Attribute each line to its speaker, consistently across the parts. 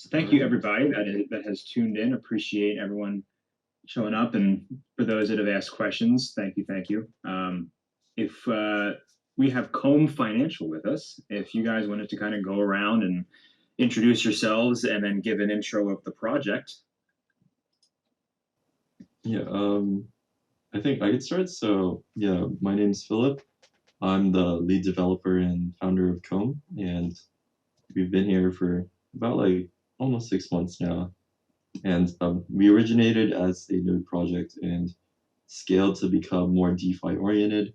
Speaker 1: So thank
Speaker 2: All
Speaker 1: you
Speaker 2: right.
Speaker 1: everybody that has tuned in. Appreciate everyone showing up, and for those that have asked questions, thank you, thank you. If We have Comb Financial with us. If you guys wanted to kind of go around and introduce yourselves and then give an intro of the project.
Speaker 2: Yeah. I think I could start. So yeah, my name's Philip. I'm the lead developer and founder of Comb, and we've been here for about like almost 6 months now. And we originated as a node project and scaled to become more DeFi oriented,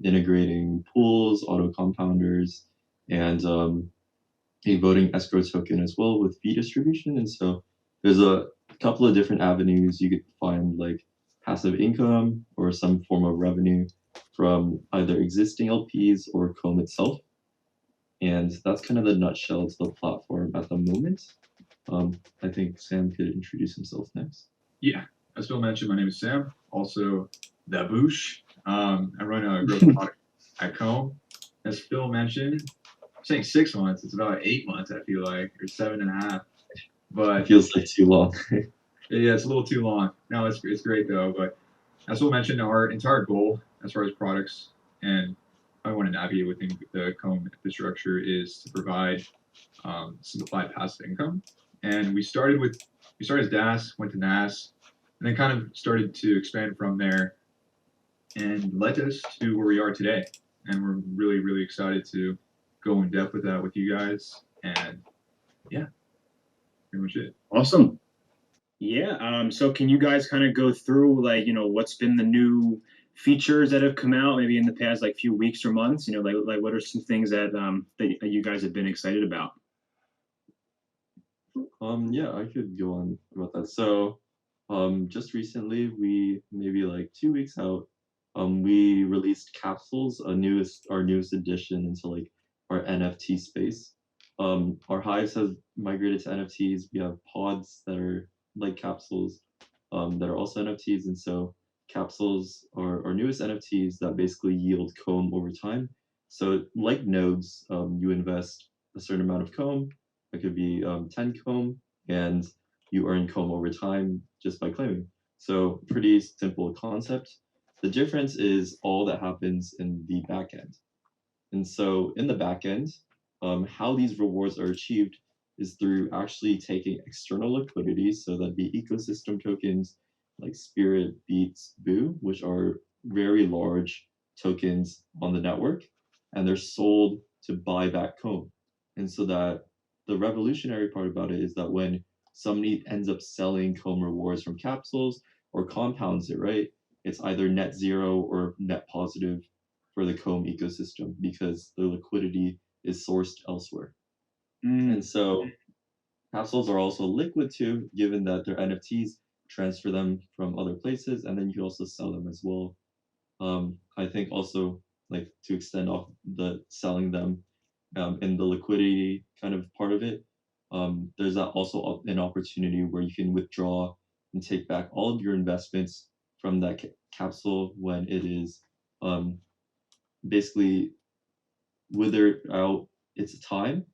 Speaker 2: integrating pools, auto compounders, and a voting escrow token as well with fee distribution. And so there's a couple of different avenues you could find, like passive income or some form of revenue from either existing LPs or Comb itself. And that's kind of the nutshell to the platform at the moment. I think Sam could introduce himself next.
Speaker 3: Yeah, as Phil mentioned, my name is Sam, also the Boosh. I run a growth product at Comb. As Phil mentioned, I'm saying 6 months. It's about 8 months, I feel like, or 7.5.
Speaker 2: It
Speaker 3: But
Speaker 2: feels like too long.
Speaker 3: yeah, it's a little too long. No, it's great though. But as Phil mentioned, our entire goal as far as products and I want to navigate within the Comb infrastructure is to provide simplified passive income. And we started as DAS, went to NAS, and then kind of started to expand from there and led us to where we are today. And we're really, really excited to go in depth with that with you guys. And yeah, pretty much it.
Speaker 1: Awesome. Yeah. So can you guys kind of go through, like, what's been the new features that have come out maybe in the past like few weeks or months? Like what are some things that you guys have been excited about?
Speaker 2: Yeah, I could go on about that. So, just recently, we maybe like 2 weeks out, we released Capsules, our newest addition into like our NFT space. Our hives have migrated to NFTs. We have pods that are like capsules, that are also NFTs, and so capsules are our newest NFTs that basically yield comb over time. So, like nodes, you invest a certain amount of comb. It could be 10 comb, and you earn comb over time just by claiming. So, pretty simple concept. The difference is all that happens in the back end. And so in the back end, how these rewards are achieved is through actually taking external liquidity, so that the ecosystem tokens like Spirit, Beats, Boo, which are very large tokens on the network, and they're sold to buy back Comb. And so that the revolutionary part about it is that when somebody ends up selling Comb rewards from capsules or compounds it, right? It's either net zero or net positive for the Comb ecosystem because the liquidity is sourced elsewhere. And
Speaker 1: Mm,
Speaker 2: so capsules are also liquid too, given that they're NFTs, transfer them from other places, and then you can also sell them as well. I think also like to extend off the selling them and the liquidity kind of part of it, there's also an opportunity where you can withdraw and take back all of your investments from that capsule when it is um, basically wither out its time.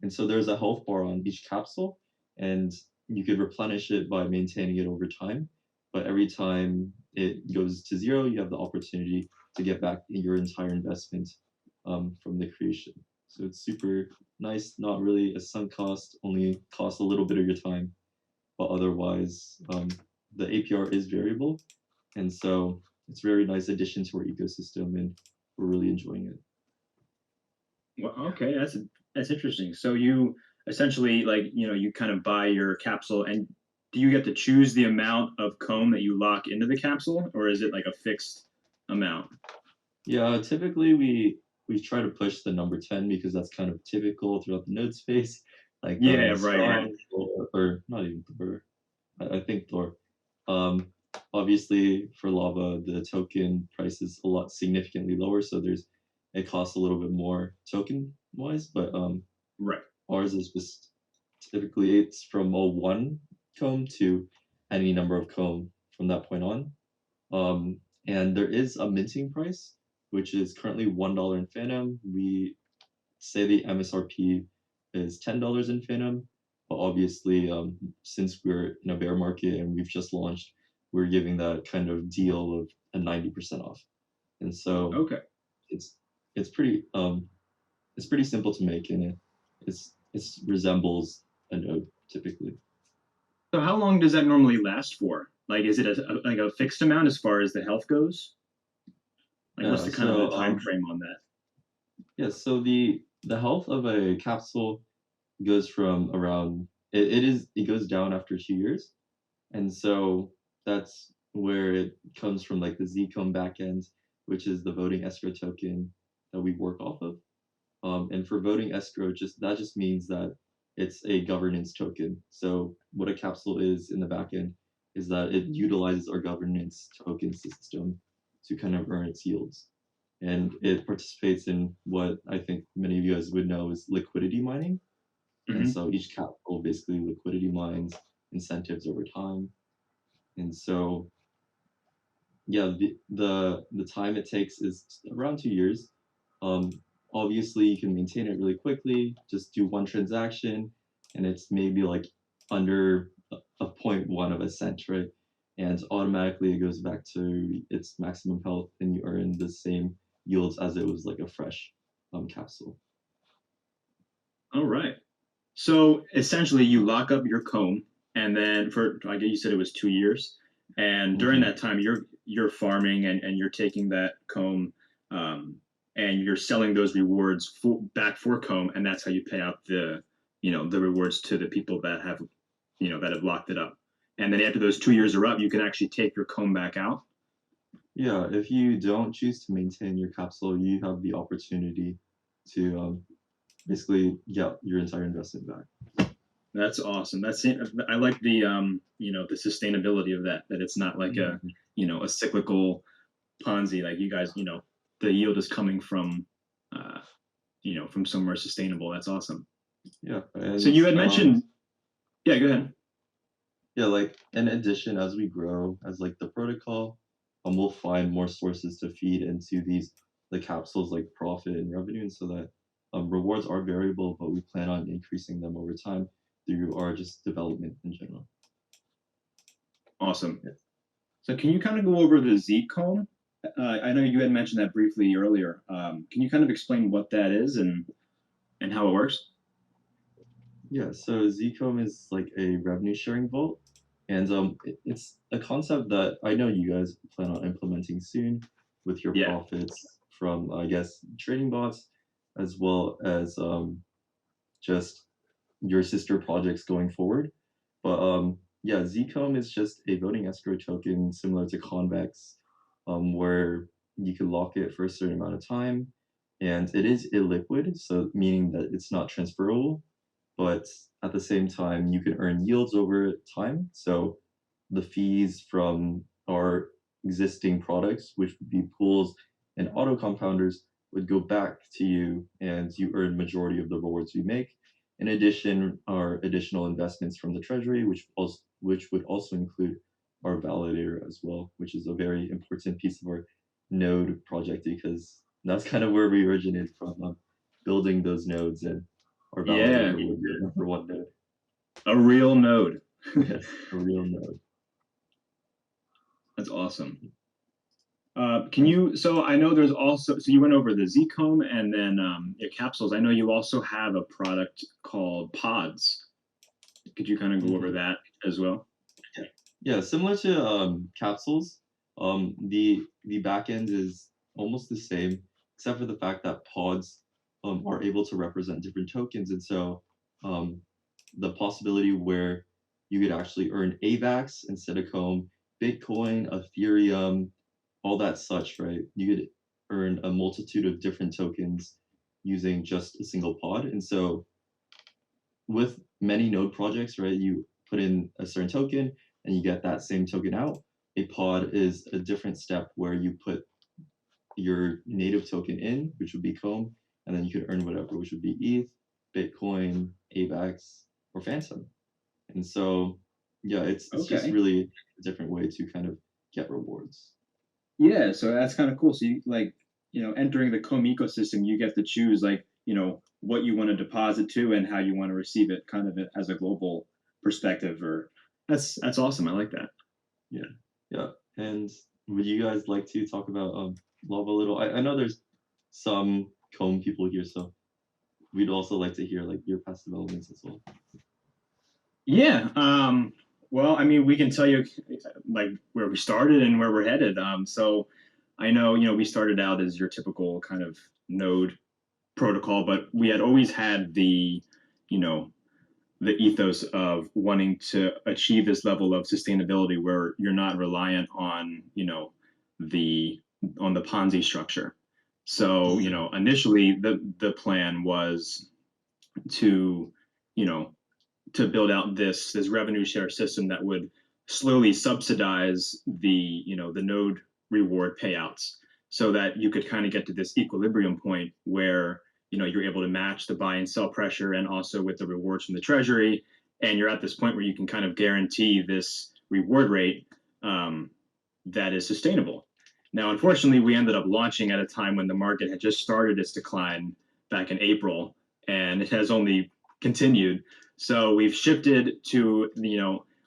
Speaker 2: And so there's a health bar on each capsule, and you could replenish it by maintaining it over time. But every time it goes to zero, you have the opportunity to get back your entire investment from the creation. So it's super nice, not really a sunk cost, only costs a little bit of your time, but otherwise the APR is variable, and so it's a very nice addition to our ecosystem, and we're really enjoying it.
Speaker 1: well, okay, that's interesting. So you essentially, like, you kind of buy your capsule, and do you get to choose the amount of comb that you lock into the capsule, or is it like a fixed amount?
Speaker 2: Yeah, typically we try to push the number 10 because that's kind of typical throughout the node space, like
Speaker 1: Yeah, right, right.
Speaker 2: Strong or not even Thor. I think Thor. Um, Obviously for Lava the token price is a lot significantly lower, so it costs a little bit more token wise, but
Speaker 1: Right.
Speaker 2: ours is just typically it's from a one comb to any number of comb from that point on. And there is a minting price, which is currently $1 in Phantom. We say the MSRP is $10 in Phantom. But obviously, since we're in a bear market and we've just launched, we're giving that kind of deal of a 90% off. And so
Speaker 1: Okay.
Speaker 2: it's it's pretty it's pretty simple to make, and it resembles a node typically.
Speaker 1: So how long does that normally last for? Like, is it like a fixed amount as far as the health goes? Like, what's
Speaker 2: Yeah.
Speaker 1: the kind of the
Speaker 2: So
Speaker 1: time frame on that?
Speaker 2: yeah. So the health of a capsule goes from around it goes down after 2 years, and so that's where it comes from, like the zCOMB backend, which is the voting escrow token that we work off of. And for voting escrow, just means that it's a governance token. So what a capsule is in the backend is that it utilizes our governance token system to kind of earn its yields. And it participates in what I think many of you guys would know is liquidity mining. And
Speaker 1: Hmm.
Speaker 2: so each capsule basically liquidity mines incentives over time. And so yeah, the time it takes is around 2 years. Um, Obviously, you can maintain it really quickly. Just do one transaction, and it's maybe like under a 0.1 of a cent, right? And automatically it goes back to its maximum health, and you earn the same yields as it was like a fresh capsule.
Speaker 1: All right. So essentially, you lock up your comb, and then for I guess you said it was 2 years, and during
Speaker 2: Hmm.
Speaker 1: that time, you're farming and you're taking that comb, um, and you're selling those rewards back for comb, and that's how you pay out the rewards to the people that have that have locked it up. And then after those 2 years are up, you can actually take your comb back out.
Speaker 2: Yeah, if you don't choose to maintain your capsule, you have the opportunity to basically get your entire investment back.
Speaker 1: That's awesome. I like the sustainability of that. That it's not like
Speaker 2: Mhm.
Speaker 1: a cyclical Ponzi. Like you guys, the yield is coming uh, from somewhere sustainable. That's awesome.
Speaker 2: Yeah,
Speaker 1: So
Speaker 2: and
Speaker 1: you had mentioned, yeah, go ahead.
Speaker 2: yeah, like in addition, as we grow as like the protocol, we'll find more sources to feed into the capsules like profit and revenue, and so that rewards are variable, but we plan on increasing them over time through our just development in general.
Speaker 1: Awesome.
Speaker 2: Yeah.
Speaker 1: So can you kind of go over the zCOMB? I know you had mentioned that briefly earlier. Can you kind of explain what that is and how it works?
Speaker 2: Yeah, so zCOMB is like a revenue sharing vault, and it's a concept that I know you guys plan on implementing soon with your
Speaker 1: Yeah.
Speaker 2: profits from, I guess, trading bots, as well as just your sister projects going forward. But yeah, zCOMB is just a voting escrow token similar to Convex, where you can lock it for a certain amount of time, and it is illiquid, so meaning that it's not transferable, but at the same time, you can earn yields over time. So the fees from our existing products, which would be pools and auto compounders, would go back to you, and you earn majority of the rewards we make. In addition, our additional investments from the treasury, which would also include our validator as well, which is a very important piece of our node project because that's kind of where we originated from, building those nodes, and our
Speaker 1: Yeah.
Speaker 2: validator would be the number one node.
Speaker 1: A real node.
Speaker 2: Yes, a real node.
Speaker 1: That's awesome. So I know there's also, so you went over the zCOMB and then your capsules. I know you also have a product called pods. Could you kind of go over
Speaker 2: Mhm.
Speaker 1: that as well?
Speaker 2: Yeah, similar to capsules, the backend is almost the same, except for the fact that pods are able to represent different tokens, and so um, the possibility where you could actually earn AVAX instead of COMB, Bitcoin, Ethereum, all that such, right? You could earn a multitude of different tokens using just a single pod, and so with many node projects, right, you put in a certain token and you get that same token out. A pod is a different step where you put your native token in, which would be COMB, and then you could earn whatever, which would be ETH, Bitcoin, AVAX, or Fantom. And so, yeah, it's just
Speaker 1: Okay.
Speaker 2: really a different way to kind of get rewards.
Speaker 1: Yeah, so that's kind of cool. So you like, entering the comb ecosystem, you get to choose like what you want to deposit to and how you want to receive it, kind of as a global perspective. Or that's awesome. I like that.
Speaker 2: Yeah. And would you guys like to talk about lava a little? I know there's some comb people here, so we'd also like to hear like your past developments as well.
Speaker 1: Yeah. Well, I mean, we can tell you like where we started and where we're headed. So I know, we started out as your typical kind of node protocol, but we had always had you know, the ethos of wanting to achieve this level of sustainability where you're not reliant on, the on the Ponzi structure. So, initially the plan was to, you know, to build out this revenue share system that would slowly subsidize the node reward payouts, so that you could kind of get to this equilibrium point where you're able to match the buy and sell pressure and also with the rewards from the treasury, and you're at this point where you can kind of guarantee this reward rate that is sustainable. Now, unfortunately, we ended up launching at a time when the market had just started its decline back in April, and it has only continued. So we've shifted to,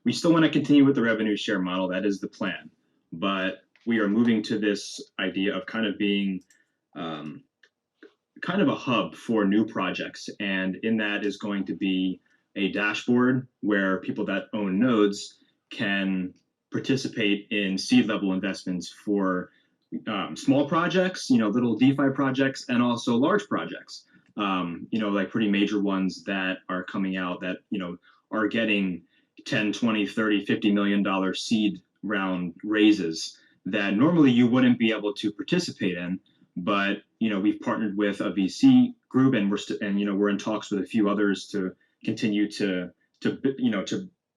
Speaker 1: we still want to continue with the revenue share model. That is the plan. But we are moving to this idea of kind of being kind of a hub for new projects. And in that is going to be a dashboard where people that own nodes can participate in seed level investments for small projects, little DeFi projects, and also large projects. Like pretty major ones that are coming out that, are getting 10, 20, 30, $50 million seed round raises that normally you wouldn't be able to participate in. But, we've partnered with a VC group, and we're in talks with a few others to continue to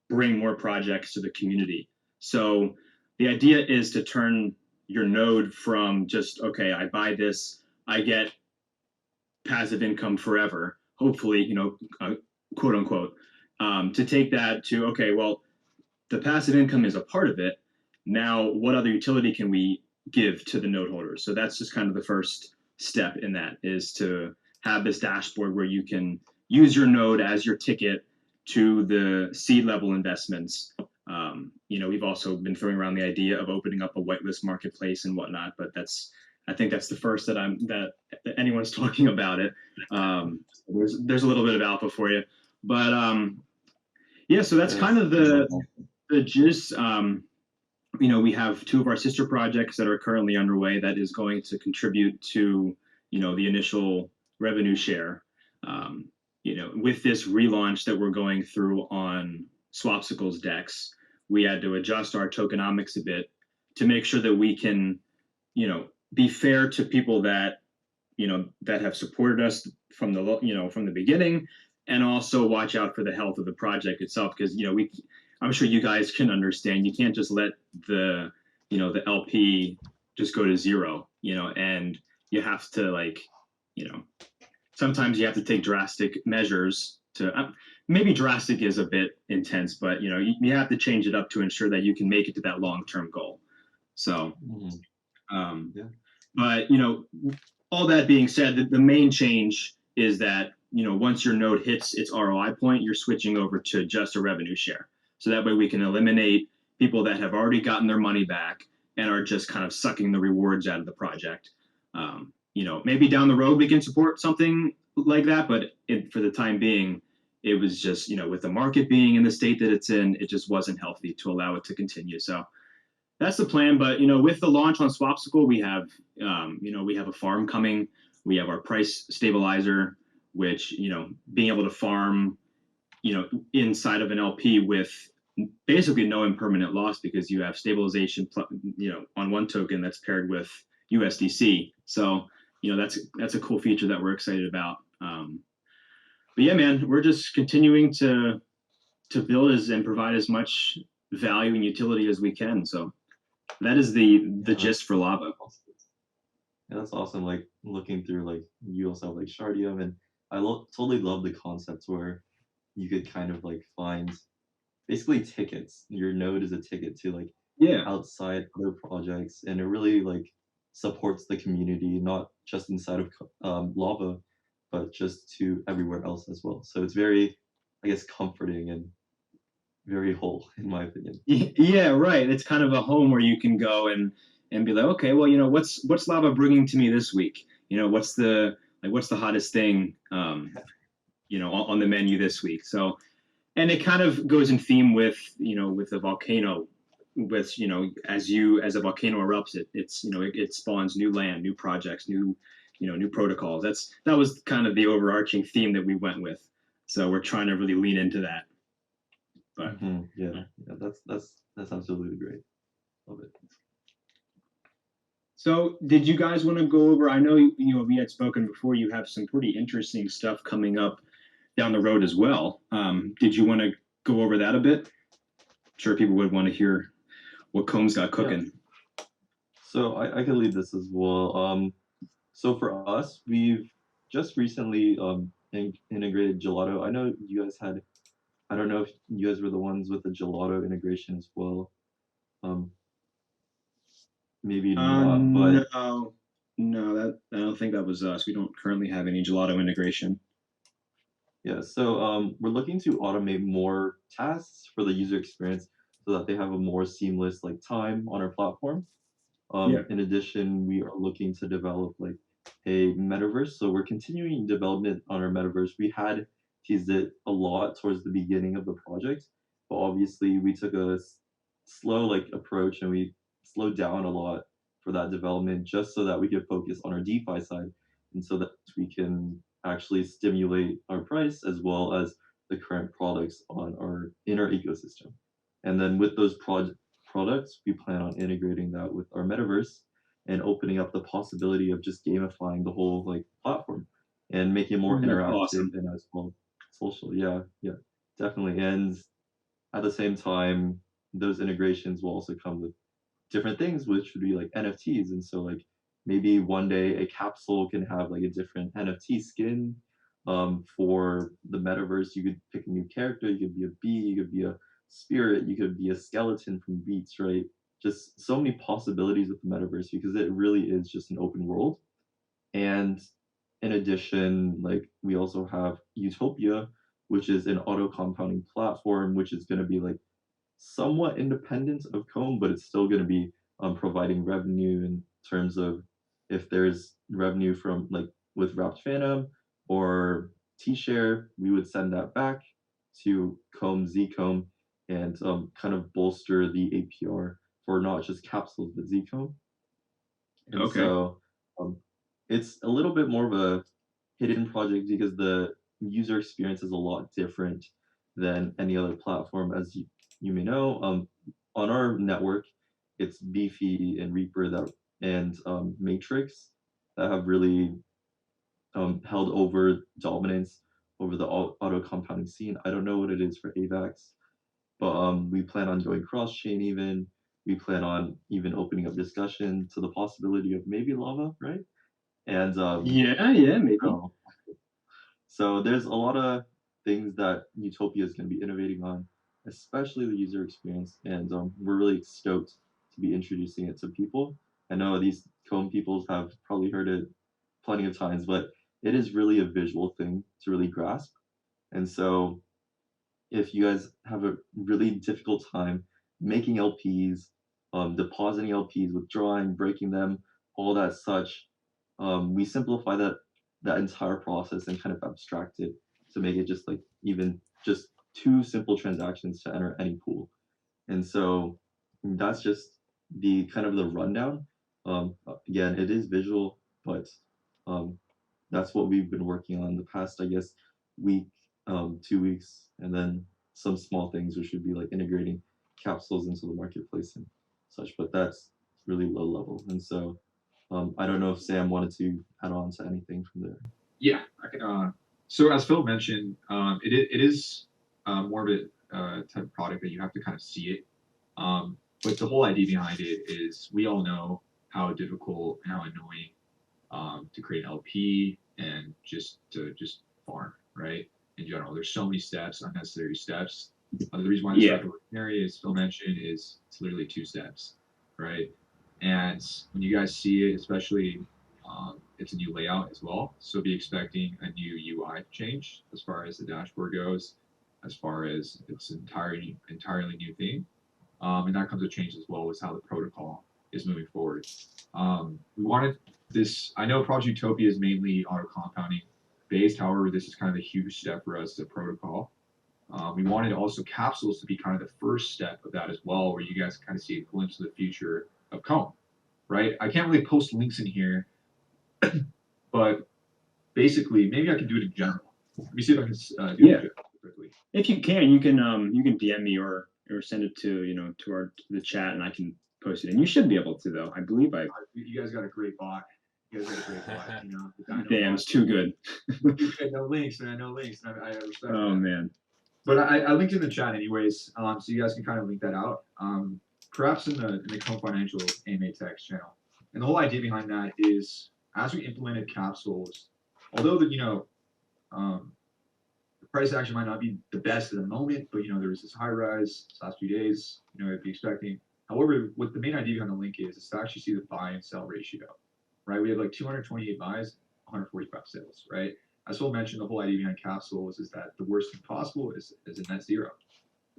Speaker 1: bring more projects to the community. So the idea is to turn your node from just, okay, I buy this, I get passive income forever, hopefully, quote unquote, to take that to, okay, well, the passive income is a part of it. Now, what other utility can we give to the node holders? So that's just kind of the first step in that, is to have this dashboard where you can use your node as your ticket to the seed level investments. We've also been throwing around the idea of opening up a whitelist marketplace and whatnot, but I think that's the first that anyone's talking about it. There's a little bit of alpha for you, but yeah. So that's kind of the gist. We have two of our sister projects that are currently underway that is going to contribute to the initial revenue share. With this relaunch that we're going through on Swapsicle's DEX, we had to adjust our tokenomics a bit to make sure that we can be fair to people that that have supported us from the beginning, and also watch out for the health of the project itself, because I'm sure you guys can understand, you can't just let the LP just go to zero, and you have to sometimes you have to take drastic measures to maybe drastic is a bit intense, but you have to change it up to ensure that you can make it to that long-term goal. So
Speaker 2: yeah.
Speaker 1: But all that being said, the main change is that once your node hits its ROI point, you're switching over to just a revenue share. So that way we can eliminate people that have already gotten their money back and are just kind of sucking the rewards out of the project. Maybe down the road we can support something like that, but for the time being, it was just with the market being in the state that it's in, it just wasn't healthy to allow it to continue. So that's the plan. But with the launch on Swapsicle, we have a farm coming. We have our price stabilizer, which being able to farm inside of an LP with basically no impermanent loss, because you have stabilization on one token that's paired with USDC. So that's a cool feature that we're excited about. But yeah, man, we're just continuing to build and provide as much value and utility as we can. So that is the gist for Lava.
Speaker 2: Yeah, that's awesome. Like looking through, like you also have like Shardium, and I totally love the concepts where you could kind of like find basically tickets. Your node is a ticket to like outside other projects, and it really like supports the community, not just inside of Lava, but just to everywhere else as well. So it's very, I guess, comforting and very whole, in my opinion.
Speaker 1: Yeah, right. It's kind of a home where you can go and be like, okay, well, what's Lava bringing to me this week? What's the hottest thing, on the menu this week? So, and it kind of goes in theme with with the volcano, with as a volcano erupts, it spawns new land, new projects, new protocols. That was kind of the overarching theme that we went with. So we're trying to really lean into that. But
Speaker 2: Yeah, that's absolutely great. Love it.
Speaker 1: so, did you guys want to go over? I know we had spoken before. You have some pretty interesting stuff coming up down the road as well. Did you want to go over that a bit? I'm sure people would want to hear what Comb's got
Speaker 2: Yeah.
Speaker 1: cooking.
Speaker 2: So I can lead this as well. So for us, we've just recently integrated gelato. I know you guys had. I don't know if you guys were the ones with the gelato integration as well. Um, maybe not, but
Speaker 1: No, that I don't think that was us. We don't currently have any gelato integration.
Speaker 2: yeah. So we're looking to automate more tasks for the user experience so that they have a more seamless like time on our platform.
Speaker 1: Yeah.
Speaker 2: In addition, we are looking to develop like a metaverse. So we're continuing development on our metaverse. We had teased it a lot towards the beginning of the project, but obviously we took a slow like approach and we slowed down a lot for that development just so that we could focus on our DeFi side and so that we can actually stimulate our price as well as the current products on our inner ecosystem. And then with those products, we plan on integrating that with our metaverse and opening up the possibility of just gamifying the whole like platform and making it more
Speaker 1: That's
Speaker 2: interactive
Speaker 1: awesome.
Speaker 2: and as well social. Yeah, yeah, definitely. And at the same time, those integrations will also come with different things, which would be like NFTs. And so like maybe one day a capsule can have like a different NFT skin. For the metaverse, you could pick a new character. You could be a bee. You could be a spirit. You could be a skeleton from Beats, right? Just so many possibilities with the metaverse because it really is just an open world. And in addition, like we also have Utopia, which is an auto compounding platform, which is going to be like somewhat independent of Comb, but it's still going to be providing revenue in terms of if there's revenue from like with Wrapped Phantom or T-Share, we would send that back to Comb zCOMB and kind of bolster the APR for not just capsules but zCOMB. And
Speaker 1: Okay.
Speaker 2: so um, it's a little bit more of a hidden project because the user experience is a lot different than any other platform, as you may know. On our network, it's Beefy and Reaper that and Matrix that have really held over dominance over the auto compounding scene. I don't know what it is for AVAX, but we plan on going cross chain even. We plan on even opening up discussion to the possibility of maybe lava, right? And
Speaker 1: Yeah, maybe.
Speaker 2: so, so there's a lot of things that Utopia is going to be innovating on, especially the user experience, and we're really stoked to be introducing it to people. I know these Comb peoples have probably heard it plenty of times, but it is really a visual thing to really grasp. And so if you guys have a really difficult time making LPs, depositing LPs, withdrawing, breaking them, all that such, we simplify that entire process and kind of abstract it to make it just like even just two simple transactions to enter any pool. And so that's just the kind of the rundown. Again, it is visual, but um, that's what we've been working on the past, I guess, week, 2 weeks, and then some small things which would be like integrating capsules into the marketplace and such. But that's really low level, and so I don't know if Sam wanted to add on to anything from there.
Speaker 3: Yeah, I can. So as Phil mentioned, it is more of a type of product that you have to kind of see it. But the whole idea behind it is we all know how difficult and how annoying to create an LP and just to just farm, right? In general, there's so many steps, unnecessary steps. The reason why this
Speaker 1: Yeah.
Speaker 3: revolutionary, as Phil mentioned, is it's literally 2 steps, right? And when you guys see it, especially It's a new layout as well, so be expecting a new UI change as far as the dashboard goes, as far as it's entirely new thing, and that comes with change as well as how the protocol is moving forward. We wanted this. I know Project Utopia is mainly auto compounding based. However, this is kind of a huge step for us to protocol. We wanted also Capsules to be kind of the first step of that as well, where you guys kind of see a glimpse of the future of COMB, right? I can't really post links in here, but basically, maybe I can do it in general. Let me see if I can do it quickly.
Speaker 1: If you can DM me or send it to to the chat, and I can post it. And you should be able to, though. I believe I.
Speaker 3: You guys got a great bot. You guys got a great bot. You know,
Speaker 1: Damn, it's too good.
Speaker 3: No links, man. No links. I respect.
Speaker 1: Oh
Speaker 3: that.
Speaker 1: man.
Speaker 3: But I linked in the chat anyways, so you guys can kind of link that out. Perhaps in the COMB Financial AMA Text channel. And the whole idea behind that is, as we implemented Capsules, although the price action might not be the best at the moment, but there was this high rise this last few days. I'd be expecting. However, what the main idea behind the link is to actually see the buy and sell ratio, right? We have like 228 buys, 145 sales, right? As Phil mentioned, the whole idea behind Capsules is that the worst thing possible is a net zero.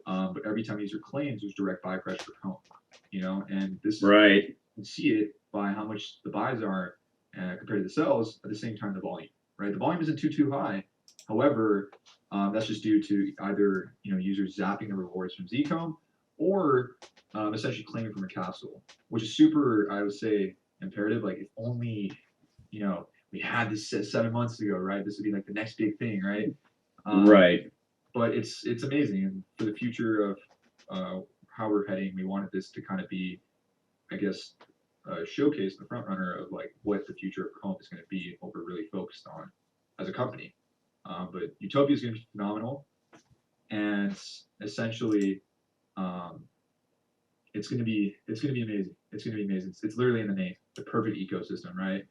Speaker 3: But every time a user claims, there's direct buy pressure for COMB, and this is
Speaker 1: right.
Speaker 3: You can see it by how much the buys are compared to the sells at the same time the volume, right? The volume isn't too high. However, that's just due to either users zapping the rewards from zCOMB or essentially claiming from a capsule, which is super, I would say, imperative. Like if only we had this 7 months ago, right? This would be like the next big thing, right?
Speaker 1: Right.
Speaker 3: But it's amazing, and for the future of how we're heading, we wanted this to kind of be, I guess, showcase the front runner of like what the future of COMB is going to be and what we're really focused on as a company. But Utopia is going to be phenomenal, and essentially, it's going to be amazing. It's going to be amazing. It's literally in the name, the perfect ecosystem, right?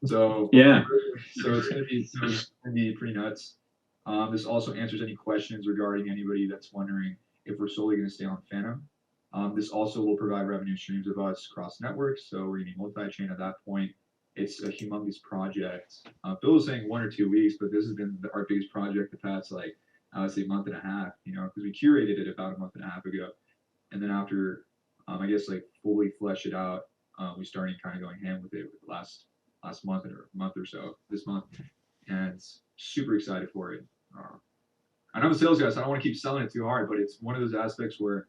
Speaker 3: So
Speaker 1: yeah.
Speaker 3: So it's going to be pretty nuts. This also answers any questions regarding anybody that's wondering if we're solely going to stay on Fantom. This also will provide revenue streams of us cross networks, so we're going to be multi-chain at that point. It's a humongous project. Bill was saying 1 or 2 weeks, but this has been our biggest project the past, like, I would say month and a half, because we curated it about a month and a half ago. And then after, I guess, like, fully flesh it out, we started kind of going ham with it with the last month or so, this month. And super excited for it. And I'm a sales guy, so I don't want to keep selling it too hard, but it's one of those aspects where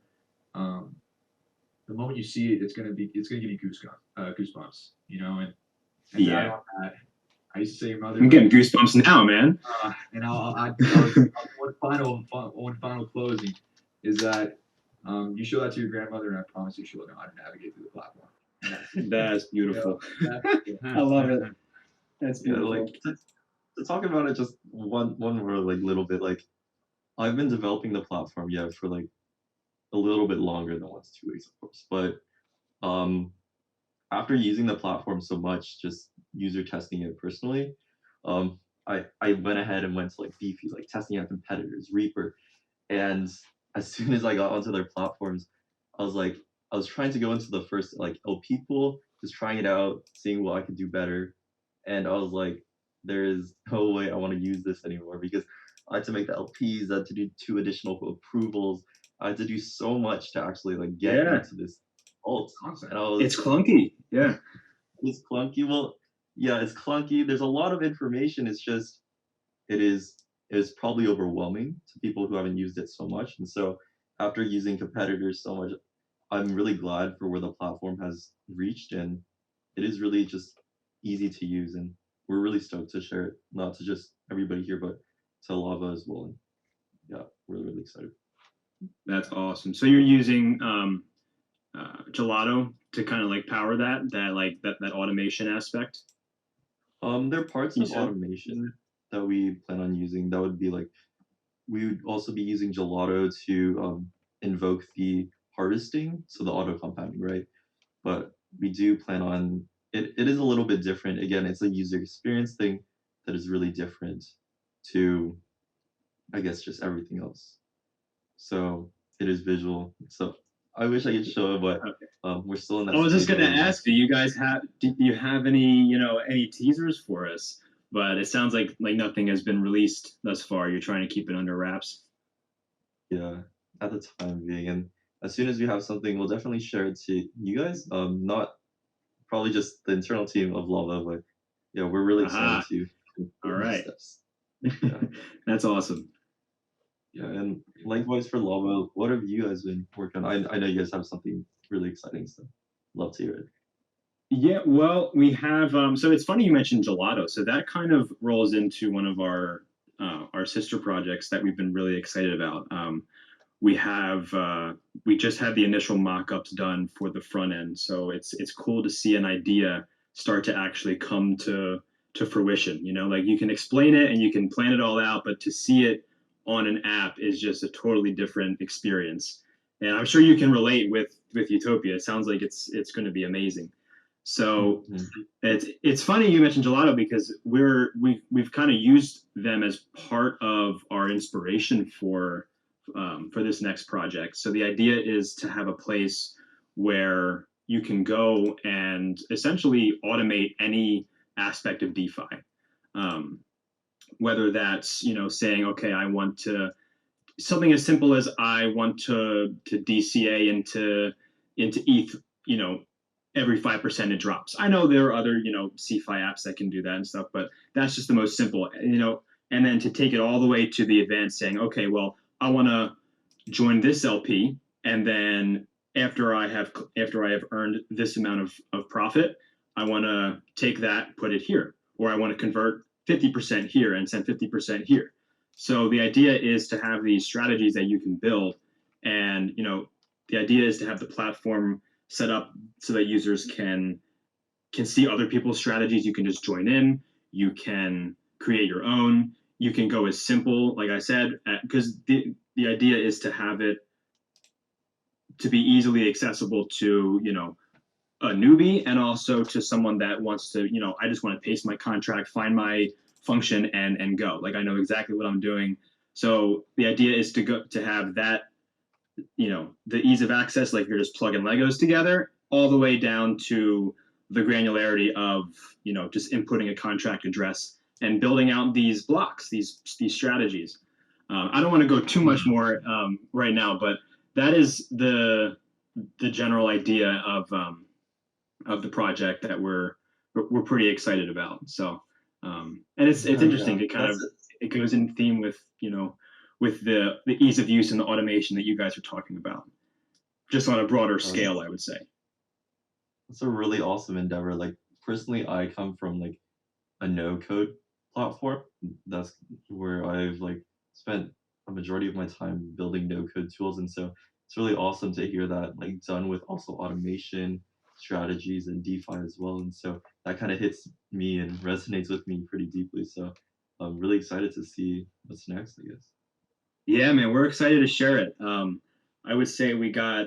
Speaker 3: the moment you see it, it's gonna give you goosebumps, and
Speaker 1: yeah.
Speaker 3: That, I used to say, mother.
Speaker 1: I'm getting goosebumps now, man.
Speaker 3: And one final closing is that you show that to your grandmother, and I promise you she'll know how to navigate through the platform.
Speaker 1: That's beautiful. I love it. That's beautiful.
Speaker 2: Like to talk about it just one more like little bit, like I've been developing the platform for like a little bit longer than 1 to 2 weeks, of course, but after using the platform so much, just user testing it personally, I went ahead and went to like Beefy, like testing out competitors, Reaper, and as soon as I got onto their platforms, I was trying to go into the first like LP pool, just trying it out, seeing what I could do better, and I was like, there is no way I want to use this anymore because I had to make the LPs, I had to do 2 additional approvals, I had to do so much to actually like get into this alt. And
Speaker 1: it's clunky. Yeah.
Speaker 2: It's clunky. Well, yeah, it's clunky. There's a lot of information. It's just it is probably overwhelming to people who haven't used it so much. And so after using competitors so much, I'm really glad for where the platform has reached, and it is really just easy to use, and we're really stoked to share it, not to just everybody here, but to Lava as well. And yeah, we're really excited.
Speaker 1: That's awesome. So you're using Gelato to kind of like power that automation aspect?
Speaker 2: There are parts of automation that we plan on using. That would be like, we would also be using Gelato to invoke the harvesting, so the auto compounding, right? But we do plan on it. It is a little bit different. Again, it's a user experience thing that is really different to, I guess, just everything else. So it is visual. So I wish I could show it, but
Speaker 1: Okay.
Speaker 2: we're still in
Speaker 1: I
Speaker 2: that
Speaker 1: was just
Speaker 2: stage
Speaker 1: gonna
Speaker 2: where we
Speaker 1: ask, do you have any, any teasers for us? But it sounds like nothing has been released thus far. You're trying to keep it under wraps.
Speaker 2: yeah, at the time being. And as soon as we have something, we'll definitely share it to you guys. Not probably just the internal team of Lava, but yeah, we're really excited
Speaker 1: Aha.
Speaker 2: to
Speaker 1: All
Speaker 2: take next
Speaker 1: right.
Speaker 2: steps. Yeah,
Speaker 1: That's awesome.
Speaker 2: yeah, and likewise for Lava, what have you guys been working on? I know you guys have something really exciting, so love to hear it.
Speaker 1: Yeah, well, we have. So it's funny you mentioned gelato. So that kind of rolls into one of our sister projects that we've been really excited about. We have we just had the initial mock-ups done for the front end, so it's cool to see an idea start to actually come to fruition. Like you can explain it and you can plan it all out, but to see it on an app is just a totally different experience. And I'm sure you can relate with Utopia. It sounds like it's going to be amazing. So
Speaker 2: Mhm.
Speaker 1: it's funny you mentioned gelato because we've kind of used them as part of our inspiration for this next project. So the idea is to have a place where you can go and essentially automate any aspect of DeFi. Um, Whether that's saying, okay, I want to something as simple as I want to DCA into ETH, every 5% it drops. I know there are other CeFi apps that can do that and stuff, but that's just the most simple. And then to take it all the way to the advanced, saying, okay, well, I want to join this LP, and then after I have earned this amount of profit, I want to take that, put it here, or I want to convert 50% here and send 50% here. So the idea is to have these strategies that you can build, and the idea is to have the platform set up so that users can see other people's strategies. You can just join in. You can create your own. You can go as simple, like I said, because the idea is to have it to be easily accessible to a newbie and also to someone that wants to I just want to paste my contract, find my function, and go. Like I know exactly what I'm doing. So the idea is to have that the ease of access, like you're just plugging Legos together, all the way down to the granularity of just inputting a contract address and building out these blocks, these strategies. I don't want to go too much more right now, but that is the general idea of the project that we're pretty excited about. So and it's
Speaker 2: Yeah, yeah,
Speaker 1: interesting to kind
Speaker 2: that's
Speaker 1: of
Speaker 2: it.
Speaker 1: it goes in theme with with the ease of use and the automation that you guys are talking about, just on a broader scale,
Speaker 2: That's
Speaker 1: I would say.
Speaker 2: that's a really awesome endeavor. Like personally, I come from like a no code platform. That's where I've like spent a majority of my time building no code tools, and so it's really awesome to hear that like done with also automation strategies and DeFi as well. And so that kind of hits me and resonates with me pretty deeply. So I'm really excited to see what's next, I guess.
Speaker 1: Yeah, man, we're excited to share it. I would say we got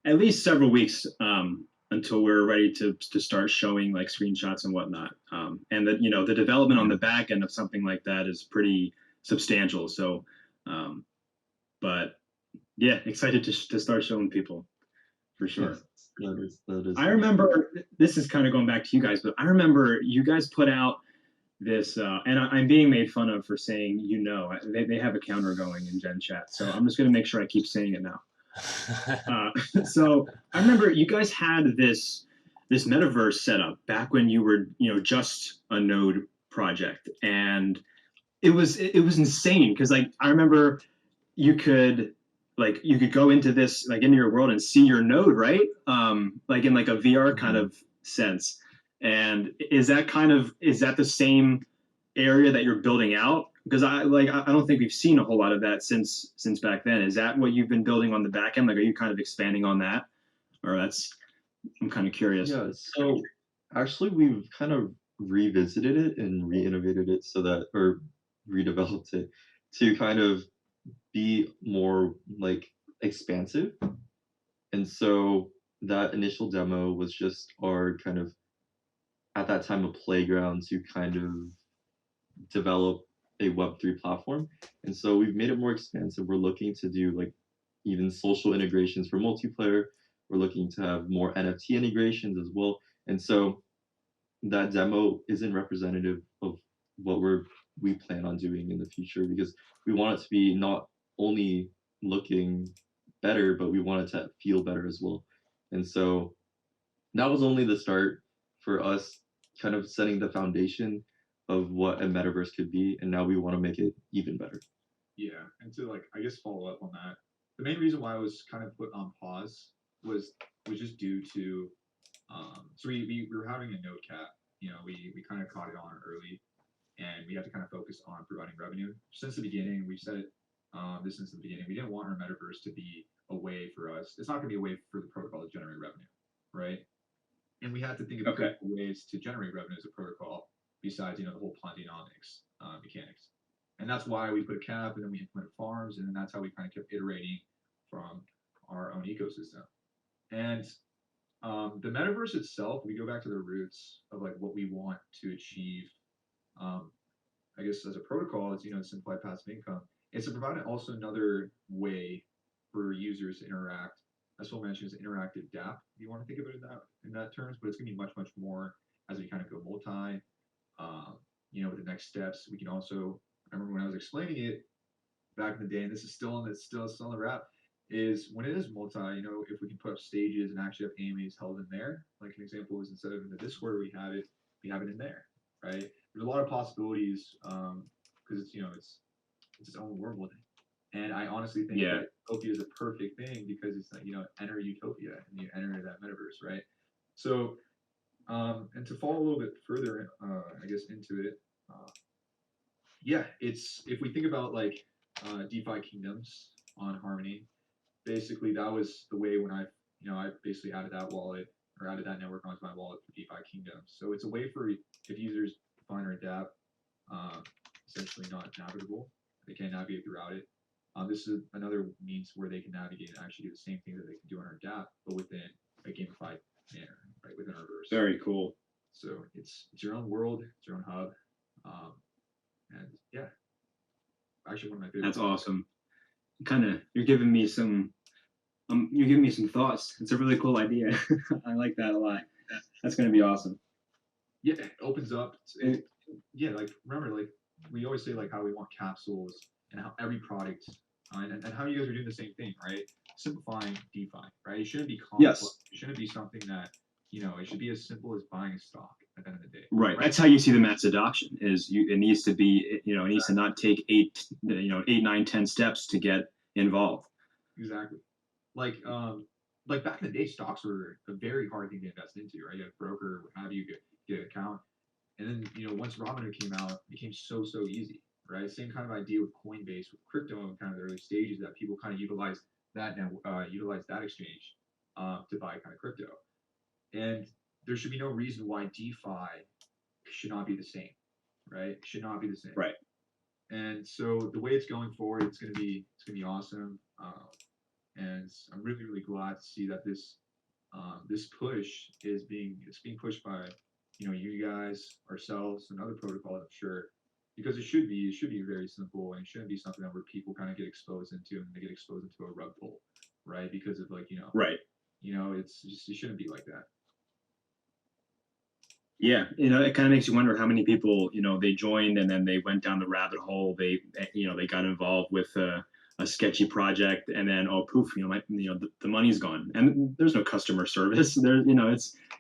Speaker 1: at least several weeks until we're ready to start showing like screenshots and whatnot. And that the development on the back end of something like that is pretty substantial. So, um, but yeah, excited to start showing people for sure.
Speaker 2: Yes, that is
Speaker 1: I
Speaker 2: for sure.
Speaker 1: remember this is kind of going back to you guys, but I remember you guys put out this, and I'm being made fun of for saying they have a counter going in Gen Chat, so I'm just going to make sure I keep saying it now. So I remember you guys had this metaverse set up back when you were just a node project, and it was insane because like I remember you could you could go into this like into your world and see your node, right? Like in like a VR kind
Speaker 2: Mhm.
Speaker 1: of sense. And is that the same area that you're building out? Because I don't think we've seen a whole lot of that since back then. Is that what you've been building on the back end? Like, are you kind of expanding on that, or that's I'm kind of curious.
Speaker 2: Yeah, so actually we've kind of revisited it and re-innovated it so that or redeveloped it to kind of be more like expansive. And so that initial demo was just our kind of at that time a playground to kind of develop a Web3 platform. And so we've made it more expansive. We're looking to do like even social integrations for multiplayer. We're looking to have more NFT integrations as well. And so that demo isn't representative of what we plan on doing in the future, because we want it to be not only looking better, but we want it to feel better as well. And so that was only the start for us, kind of setting the foundation of what a metaverse could be, and now we want to make it even better.
Speaker 3: Yeah, and to like I guess follow up on that, the main reason why I was kind of put on pause was just due to so we were having a node cap. We kind of caught it on early, and we had to kind of focus on providing revenue. Since the beginning, we said this since the beginning. We didn't want our metaverse to be a way for us. It's not going to be a way for the protocol to generate revenue, right? And we had to think of
Speaker 1: Okay.
Speaker 3: ways to generate revenue as a protocol besides the whole Plantonomics mechanics. And that's why we put a cap, and then we implemented farms, and then that's how we kind of kept iterating from our own ecosystem. And the metaverse itself, we go back to the roots of like what we want to achieve. I guess as a protocol, is simplified passive income. It's to provide also another way for users to interact. As Phil mentioned, it's an interactive DApp. You want to think of it in that terms, but it's going to be much more as we kind of go multi. With the next steps, we can also. I remember when I was explaining it back in the day, and this is still on the wrap, is when it is multi, if we can put up stages and actually have AMAs held in there, like an example is instead of in the Discord we have it in there, right? There's a lot of possibilities because it's its own world, and I honestly think that Utopia is a perfect thing because it's like enter Utopia and you enter that metaverse, right? So and to fall a little bit further, I guess into it, it's if we think about like DeFi kingdoms on Harmony, basically that was the way when I basically added that wallet or added that network onto my wallet for DeFi kingdoms. So it's a way for if users find or adapt essentially not navigable, they can't navigate throughout it. This is another means where they can navigate and actually do the same thing that they can do on our DApp, but within a gamified manner, right within our verse.
Speaker 1: Very cool.
Speaker 3: So it's your own world, it's your own hub, and yeah, actually one of my favorite.
Speaker 1: That's awesome. You're giving me some thoughts. It's a really cool idea. I like that a lot. That's going to be awesome.
Speaker 3: Yeah, it opens up. Like remember, like we always say, like how we want capsules and how every product and how you guys are doing the same thing, right? Simplifying DeFi, right? It shouldn't be complex.
Speaker 1: Yes.
Speaker 3: It shouldn't be something that it should be as simple as buying a stock at the end of the day.
Speaker 1: Right. That's how you see the mass adoption. It needs to be it needs to not take 8, 9, 10 steps to get involved.
Speaker 3: Exactly. Like back in the day, stocks were a very hard thing to invest into, right? You had a broker, what have you, get an account. And then, once Robinhood came out, it became so easy, right? Same kind of idea with Coinbase, with crypto in kind of the early stages that people kind of utilize that exchange to buy kind of crypto. And there should be no reason why DeFi should not be the same, right? Should not be the same.
Speaker 1: Right.
Speaker 3: And so the way it's going forward, it's gonna be awesome. And I'm really glad to see that this push is being pushed by you guys, ourselves, and other protocols, I'm sure, because it should be very simple, and it shouldn't be something that where people kind of get exposed into and they get exposed into a rug pull, right? Because of like
Speaker 1: right.
Speaker 3: It's just it shouldn't be like that.
Speaker 1: Yeah, it kind of makes you wonder how many people they joined and then they went down the rabbit hole. They got involved with a sketchy project, and then poof, the money's gone, and there's no customer service. There,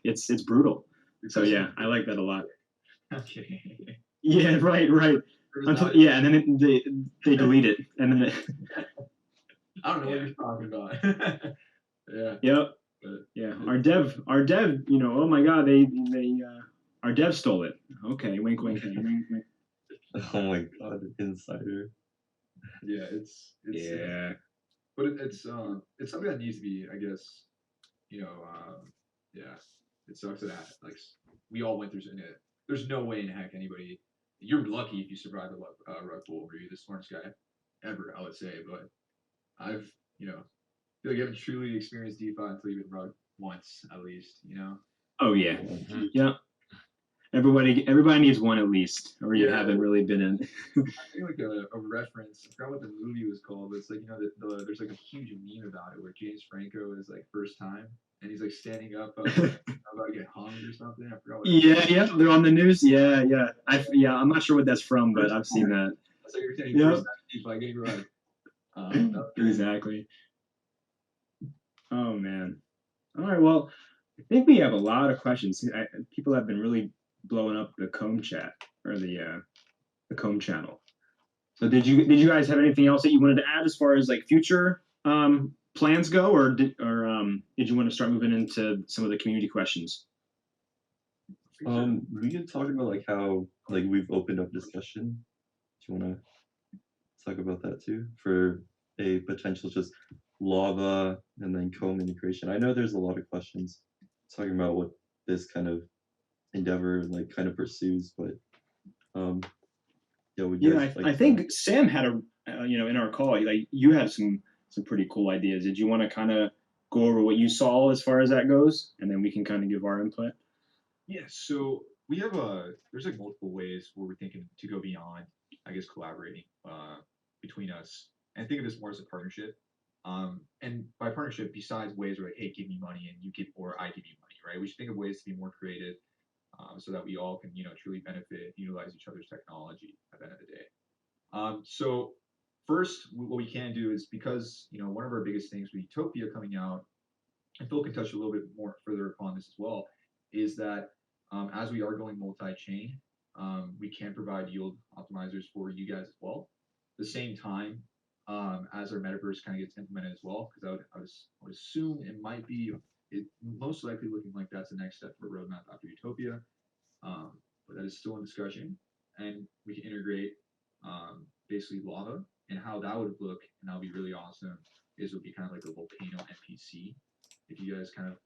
Speaker 1: it's brutal. So yeah, I like that a lot.
Speaker 3: Okay.
Speaker 1: Yeah, right. And then they delete it, and then
Speaker 3: I don't know what you're talking about. Yeah.
Speaker 1: Yep. But, yeah, our dev, oh my God, they our dev stole it. Okay, wink, wink, wink, wink.
Speaker 2: Oh my God, insider.
Speaker 3: Yeah, it's
Speaker 1: yeah.
Speaker 3: But it's something that needs to be, I guess, yeah. It sucks that like we all went through it. There's no way in heck anybody. You're lucky if you survive a rug pull. You're the smartest guy ever, I would say. But I've feel like you haven't truly experienced DeFi until you've been rugged once, at least.
Speaker 1: Oh yeah,
Speaker 2: Mm-hmm.
Speaker 1: yeah. everybody needs one at least, or you
Speaker 3: Yeah.
Speaker 1: haven't really been in.
Speaker 3: I think like a reference. I forgot what the movie was called, but it's like there's like a huge meme about it where James Franco is like first time and he's like standing up about to get hung or something. I forgot what it was.
Speaker 1: Yeah, they're on the news. Yeah. I'm not sure what that's from, but I've seen that.
Speaker 3: That's like you're saying
Speaker 1: Yep.
Speaker 3: first time people like getting run. That's great.
Speaker 1: Exactly. Oh man. All right. Well, I think we have a lot of questions. People have been really blowing up the zCOMB chat or the zCOMB channel. So did you guys have anything else that you wanted to add as far as like future plans go, or did you want to start moving into some of the community questions?
Speaker 2: We could talk about like how like we've opened up discussion. Do you want to talk about that too for a potential just lava and then comb integration? I know there's a lot of questions talking about what this kind of endeavor like kind of pursues, but yeah, would you
Speaker 1: Yeah,
Speaker 2: guys like
Speaker 1: I
Speaker 2: to-
Speaker 1: think Sam had a in our call, like you had some pretty cool ideas. Did you want to kind of go over what you saw as far as that goes, and then we can kind of give our input?
Speaker 3: Yeah, so we have there's like multiple ways where we're thinking to go beyond, I guess, collaborating between us and think of this more as a partnership. And by partnership, besides ways where like, hey, give me money and you give, or I give you money, right? We should think of ways to be more creative, so that we all can, truly benefit, utilize each other's technology at the end of the day. So first, what we can do is because one of our biggest things with Utopia coming out, and Phil can touch a little bit more further upon this as well, is that as we are going multi-chain, we can provide yield optimizers for you guys as well. At the same time, as our metaverse kind of gets implemented as well, because I would assume it most likely looking like that's the next step for a roadmap after Utopia, but that is still in discussion, and we can integrate basically lava, and how that would look, and that would be really awesome. Is would be kind of like a volcano NPC. If you guys kind of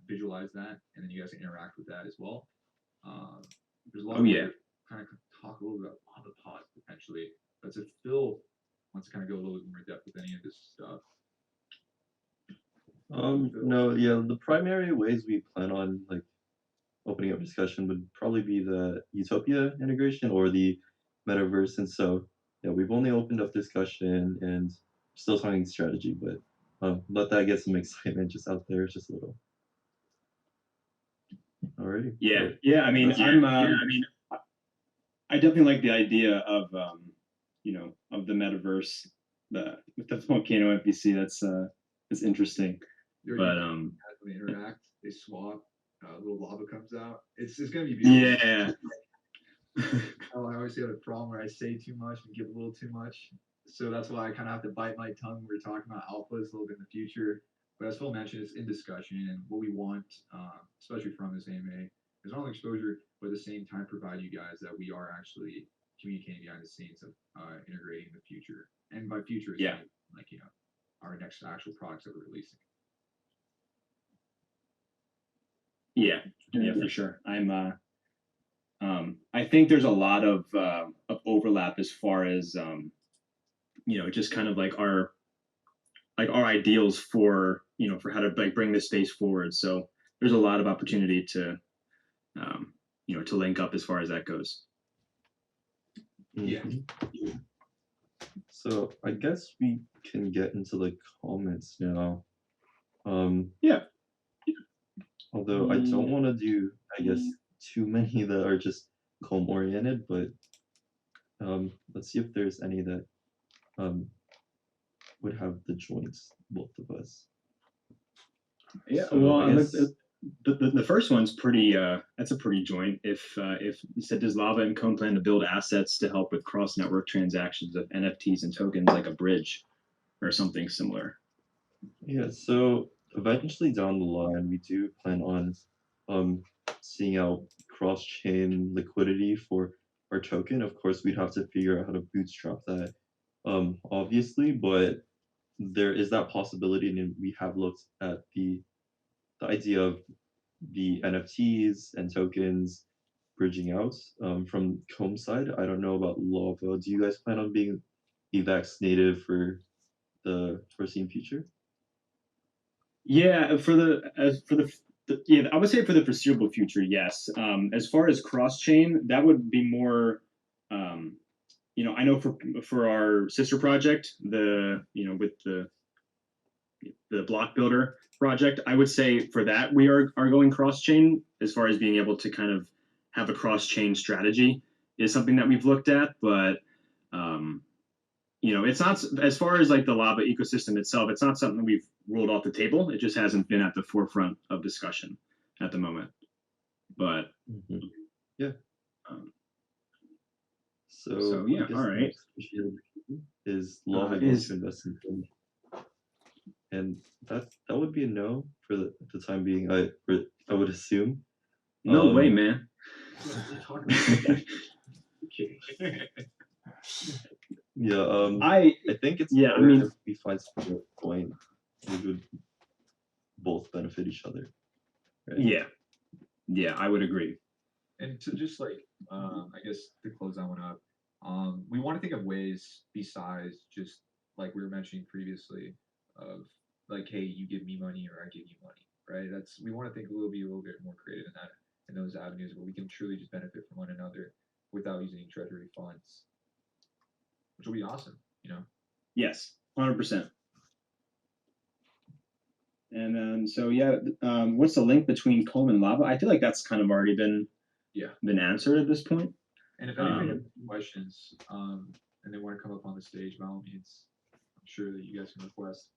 Speaker 3: visualize that, and then you guys can interact with that as well. There's a lot of kind of talk a little bit about lava pods potentially. But if Phil wants to kind of go a little bit more depth with any of this stuff.
Speaker 2: No, yeah, the primary ways we plan on like opening up discussion would probably be the Utopia integration or the metaverse, and so yeah, we've only opened up discussion and still talking strategy, but let that get some excitement just out there, just a little. Alrighty.
Speaker 1: Yeah. I mean, I definitely like the idea of of the metaverse, with the volcano NPC. That's interesting. But
Speaker 3: as they interact, they swap. Little lava comes out. It's gonna be beautiful.
Speaker 1: yeah.
Speaker 3: I always have a problem where I say too much and give a little too much. So that's why I kind of have to bite my tongue. We're talking about alphas a little bit in the future. But as Phil mentioned, it's in discussion, and what we want, especially from this AMA, is not only exposure, but at the same time provide you guys that we are actually communicating behind the scenes of integrating the future. And by future, is like our next actual products that we're releasing.
Speaker 1: Yeah, for sure. I think there's a lot of overlap as far as just kind of like our ideals for for how to like bring this space forward. So there's a lot of opportunity to to link up as far as that goes.
Speaker 3: Yeah.
Speaker 2: So I guess we can get into the comments now.
Speaker 1: Yeah.
Speaker 2: Although I don't want to do, I guess, too many that are just comb oriented, but let's see if there's any that would have the joints, both of us.
Speaker 1: Yeah.
Speaker 2: So
Speaker 1: Well,
Speaker 2: I guess,
Speaker 1: the first one's pretty. That's a pretty joint. If you said, does Lava and Cone plan to build assets to help with cross network transactions of NFTs and tokens, like a bridge or something similar?
Speaker 2: yeah. So eventually down the line, we do plan on seeing out cross chain liquidity for our token. Of course, we'd have to figure out how to bootstrap that, obviously, but there is that possibility, and we have looked at the idea of the NFTs and tokens bridging out from Comb side. I don't know about Lava. Do you guys plan on being EVAX native for the foreseen future?
Speaker 1: Yeah, for the Yeah, I would say for the foreseeable future, yes. As far as cross chain, that would be more. Um, I know for our sister project, with the block builder project, I would say for that we are going cross chain as far as being able to kind of have a cross chain strategy is something that we've looked at, but um, it's not as far as like the lava ecosystem itself. It's not something we've ruled off the table. It just hasn't been at the forefront of discussion at the moment. But
Speaker 2: Hmm. Yeah.
Speaker 1: um,
Speaker 2: So I
Speaker 1: yeah,
Speaker 2: guess
Speaker 1: all
Speaker 2: the
Speaker 1: right.
Speaker 2: next question is lava going
Speaker 1: Is
Speaker 2: to invest in Chrome? And that would be a no for the time being. I would assume.
Speaker 1: no way,
Speaker 2: Um,
Speaker 1: man.
Speaker 3: Talk about
Speaker 2: yeah.
Speaker 1: I
Speaker 2: I think it's
Speaker 1: yeah, I
Speaker 2: better if
Speaker 1: mean
Speaker 2: we find something that's going, we would both benefit each other, right?
Speaker 1: yeah, yeah, I would agree.
Speaker 3: And to just like, I guess to close that one up, we want to think of ways besides just like we were mentioning previously, of like, hey, you give me money or I give you money, right? That's we want to think be a little bit more creative in that in those avenues where we can truly just benefit from one another without using treasury funds, which will be awesome, you know.
Speaker 1: Yes, 100%. And so yeah, what's the link between comb and lava? I feel like that's kind of already
Speaker 3: Yeah.
Speaker 1: been answered at this point.
Speaker 3: And if anybody has
Speaker 1: Um,
Speaker 3: questions, and they want to come up on the stage, by all means, I'm sure that you guys can request.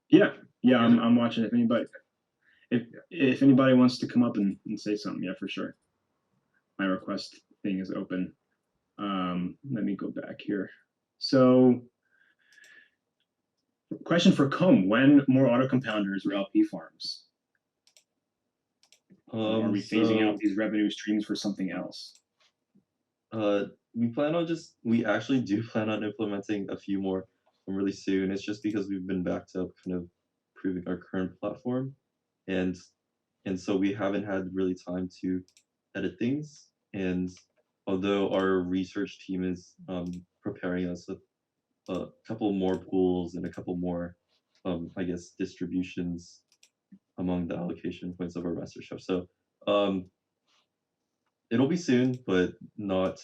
Speaker 1: yeah, yeah,
Speaker 3: You guys
Speaker 1: I'm watching. If anybody wants to come up and say something, yeah, for sure. My request thing is open. Let me go back here. So, question for comb: when more auto compounders or LP farms? Or are we phasing out
Speaker 2: So
Speaker 1: these revenue streams for something else?
Speaker 2: uh, we actually do plan on implementing a few more really soon. It's just because we've been backed up, kind of improving our current platform, and so we haven't had really time to edit things. And although our research team is preparing us with a couple more pools and a couple more, I guess, distributions among the allocation points of our master chef. So um, it'll be soon, but not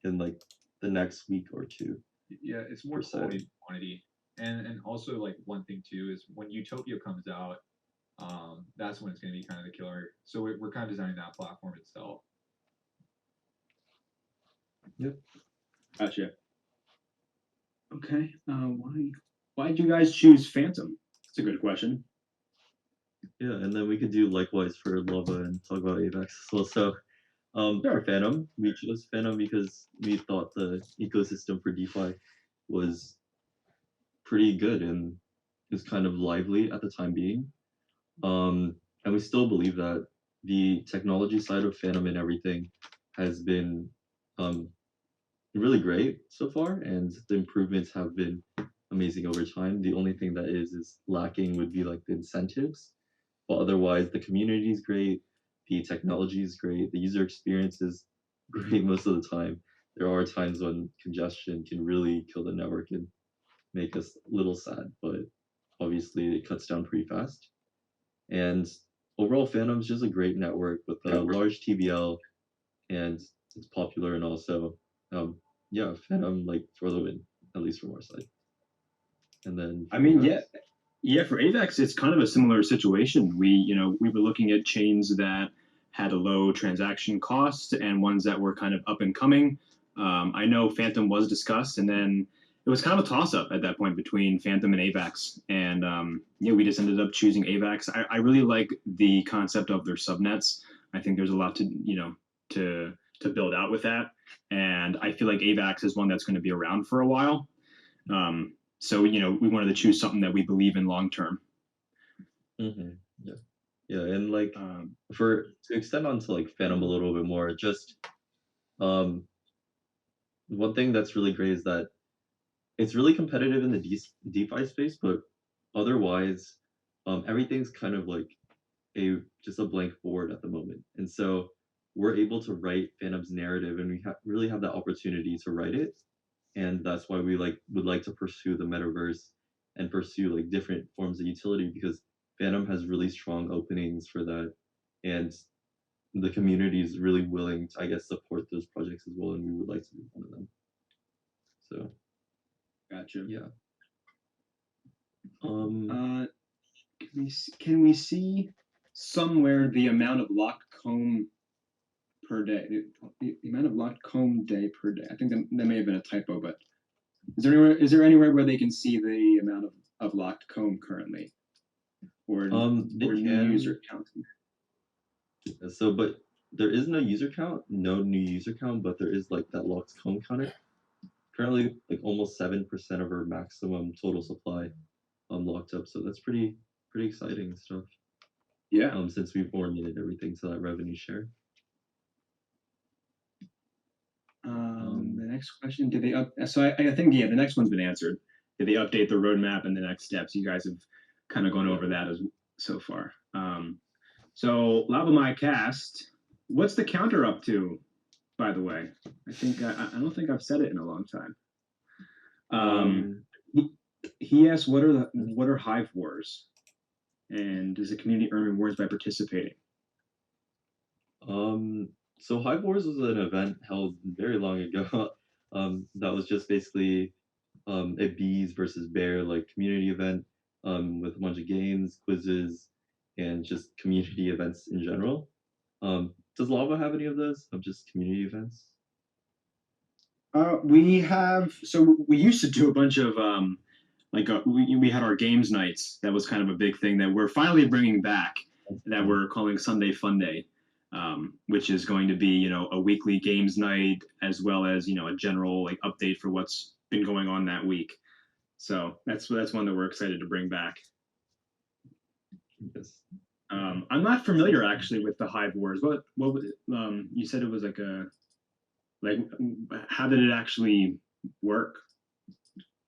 Speaker 2: in like the next week or two
Speaker 3: Yeah, it's more
Speaker 2: per se.
Speaker 3: quality than quantity. And also like one thing too is when Utopia comes out, that's when it's going to be kind of the killer. So we're kind of designing that platform itself.
Speaker 2: Yep.
Speaker 1: Gotcha. Okay. Why did you guys choose Fantom? That's a good question.
Speaker 2: Yeah, and then we could do likewise for lava and talk about AVAX as well. So for
Speaker 1: Sure.
Speaker 2: Phantom, we chose Phantom because we thought the ecosystem for DeFi was pretty good and it was kind of lively at the time being. And we still believe that the technology side of Phantom and everything has been um, really great so far, and the improvements have been amazing over time. The only thing that is lacking would be like the incentives, but otherwise the community is great, the technology is great, the user experience is great most of the time. There are times when congestion can really kill the network and make us a little sad, but obviously it cuts down pretty fast. And overall, Phantom's just a great network with a large TBL, and it's popular, and also, yeah, Phantom like for the win, at least from our side. And then
Speaker 1: I
Speaker 2: for
Speaker 1: mean,
Speaker 2: AVAX,
Speaker 1: yeah, for AVAX, it's kind of a similar situation. We were looking at chains that had a low transaction cost and ones that were kind of up and coming. I know Fantom was discussed, and then it was kind of a toss up at that point between Fantom and AVAX. And yeah, we just ended up choosing AVAX. I really like the concept of their subnets. I think there's a lot to build out with that, and I feel like AVAX is one that's going to be around for a while. So we wanted to choose something that we believe in long term.
Speaker 2: mm-hmm. Yeah, yeah, and like
Speaker 1: Um,
Speaker 2: for to extend on to like Phantom a little bit more, just um, one thing that's really great is that it's really competitive in the DeFi space, but otherwise, everything's kind of like a just a blank board at the moment, and so we're able to write Phantom's narrative, and we really have that opportunity to write it, and that's why we would like to pursue the metaverse and pursue like different forms of utility because Fantom has really strong openings for that, and the community is really willing to, I guess, support those projects as well, and we would like to be one of them. So
Speaker 1: Gotcha.
Speaker 2: yeah.
Speaker 1: Can we see somewhere the amount of locked comb per day? The amount of locked comb day per day. I think that may have been a typo, but is there anywhere where they can see the amount of locked comb currently, or
Speaker 2: They
Speaker 1: new user
Speaker 2: can.
Speaker 1: count?
Speaker 2: So, but there is no user count, no new user count, but there is like that locked comb counter. Currently, like almost 7% of our maximum total supply locked up. So that's pretty exciting stuff.
Speaker 1: Yeah.
Speaker 2: Since we've oriented everything to that revenue share.
Speaker 1: The next question: did they up? So I think the next one's been answered. Did they update the roadmap and the next steps? You guys have kind of gone over that as so far. So Lava My Cast, what's the counter up to? By the way, I don't think I've said it in a long time. He asked, what are Hive Wars, and does the community earn rewards by participating?
Speaker 2: So Hive Wars was an event held very long ago. That was just basically a bees versus bear like community event with a bunch of games, quizzes, and just community events in general. Does Lava have any of those of just community events?
Speaker 1: We have, so we used to do a bunch of we had our games nights. That was kind of a big thing that we're finally bringing back, that we're calling Sunday Fun Day, which is going to be a weekly games night, as well as a general like update for what's been going on that week. So that's one that we're excited to bring back.
Speaker 2: Yes.
Speaker 1: I'm not familiar actually with the Hive Wars. What you said it was like how did it actually work?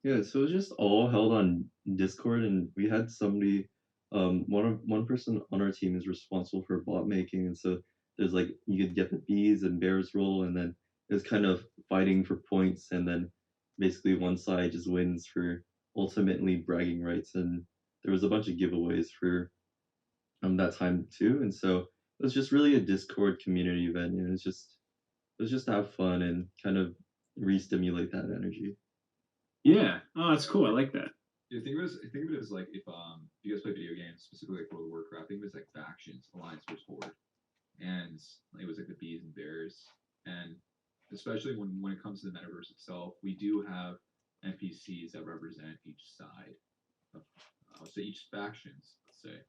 Speaker 2: Yeah, so it was just all held on Discord, and we had somebody, one person on our team is responsible for bot making, and so there's like you could get the bees and bears roll, and then it's kind of fighting for points, and then basically one side just wins for ultimately bragging rights, and there was a bunch of giveaways for that time too, and so it was just really a Discord community event, and it was just to have fun and kind of re-stimulate that energy.
Speaker 1: Yeah. Oh, that's cool. I like that.
Speaker 3: Yeah, think of it as like if you guys play video games, specifically like World of Warcraft, think of it as like factions, Alliance versus Horde, and it was like the bees and bears, and especially when it comes to the metaverse itself, we do have NPCs that represent each side of, let's say each factions. Let's say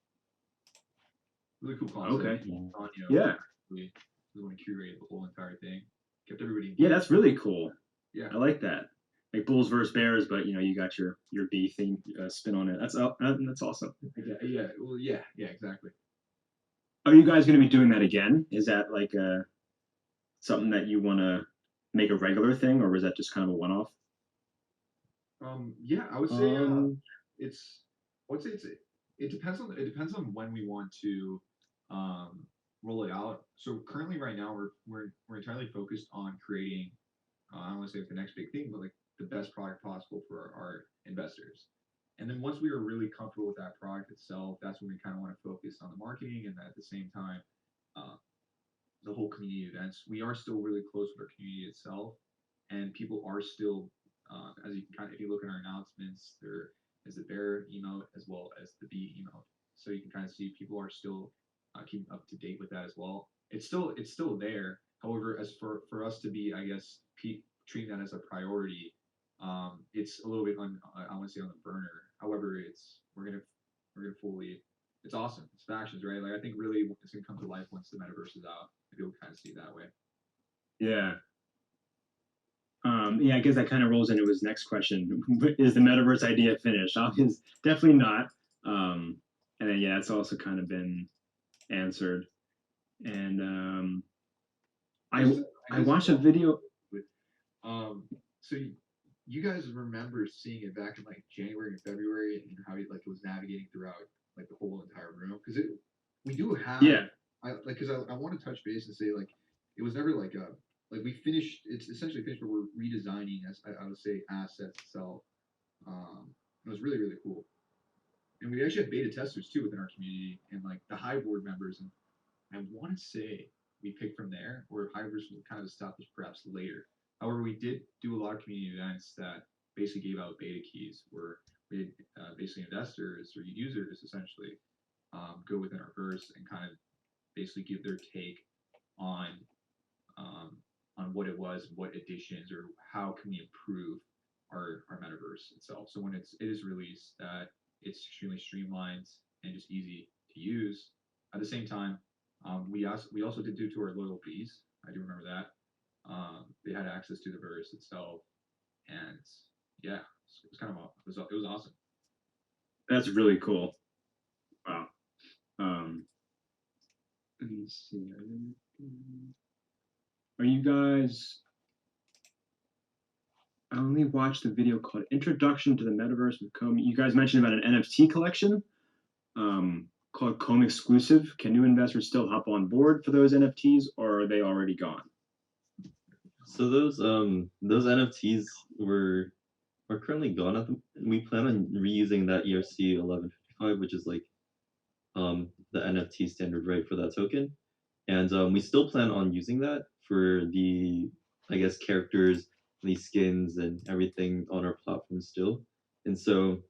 Speaker 3: really cool concept.
Speaker 1: Okay.
Speaker 3: On,
Speaker 1: Yeah.
Speaker 3: We want to curate the whole entire thing, kept everybody engaged.
Speaker 1: Yeah, that's really cool.
Speaker 3: Yeah,
Speaker 1: I like that. Like bulls versus bears, but you got your bee theme spin on it. That's awesome.
Speaker 3: yeah, well, yeah, exactly.
Speaker 1: Are you guys going to be doing that again? Is that like something that you want to make a regular thing, or was that just kind of a one-off?
Speaker 3: Yeah, I would say it's. I would say it depends on when we want to roll it out. So currently, right now, we're entirely focused on creating. I don't want to say the next big thing, but like the best product possible for our investors. And then once we are really comfortable with that product itself, that's when we kind of want to focus on the marketing, and at the same time, the whole community events. We are still really close with our community itself, and people are still, as you can if you look at our announcements, there is the bear emote as well as the bee emote. So you can kind of see people are still keeping up to date with that as well. It's still there. However, as for us to be, I guess, treating that as a priority, it's a little bit I want to say on the burner. However, we're gonna fully. It's awesome. It's factions, right? Like I think really it's gonna come to life once the metaverse is out. You'll kind of see it that way.
Speaker 1: Yeah. Yeah, I guess that kind of rolls into his next question. Is the metaverse idea finished? Obviously, definitely not. And then it's also kind of been answered. And I watched a video.
Speaker 3: So you guys remember seeing it back in like January and February, and how it was navigating throughout like the whole entire room, because we do have because I want to touch base and say like it was never like we finished, it's essentially finished, but we're redesigning, as I would say, assets itself. It was really cool. and we actually have beta testers too within our community, and like the Hive board members. And I want to say we picked from there, or Hivers were kind of established perhaps later. However, we did do a lot of community events that basically gave out beta keys, where we had basically investors or users essentially go within our verse and kind of basically give their take on um, on what it was, what additions, or how can we improve our metaverse itself. So when it is released, that it's extremely streamlined and just easy to use. At the same time, we also did do to our loyal bees. I do remember that. They had access to the verse itself, and yeah, it was kind of it was awesome.
Speaker 1: That's really cool. Wow. Let me see. Are you guys? I only watched the video called "Introduction to the Metaverse with zCOMB." You guys mentioned about an NFT collection called zCOMB Exclusive. Can new investors still hop on board for those NFTs, or are they already gone?
Speaker 2: So those NFTs are currently gone at we plan on reusing that ERC 1155, which is like the NFT standard, right, for that token. And we still plan on using that for the, I guess, characters, the skins, and everything on our platform still. And so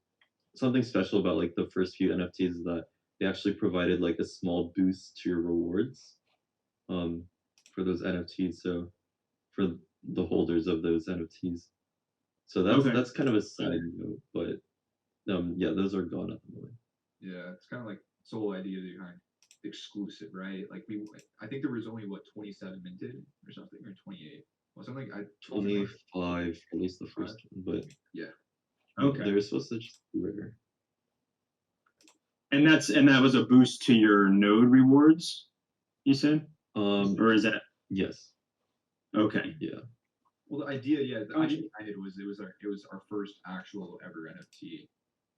Speaker 2: something special about like the first few NFTs is that they actually provided like a small boost to your rewards for those NFTs. So for the holders of those NFTs. So that's kind of a side note, but yeah, those are gone at the moment.
Speaker 3: Yeah, it's kind of like the whole idea behind exclusive, right? Like I think there was only 27 minted or something, or 28. Well, something I
Speaker 2: 25, at least the first one, but
Speaker 3: yeah.
Speaker 1: Okay.
Speaker 2: They're supposed to just be rare.
Speaker 1: And that was a boost to your node rewards, you said? Or is that?
Speaker 2: Yes.
Speaker 1: Okay.
Speaker 2: Yeah.
Speaker 3: Well, the idea behind it was our first actual ever NFT,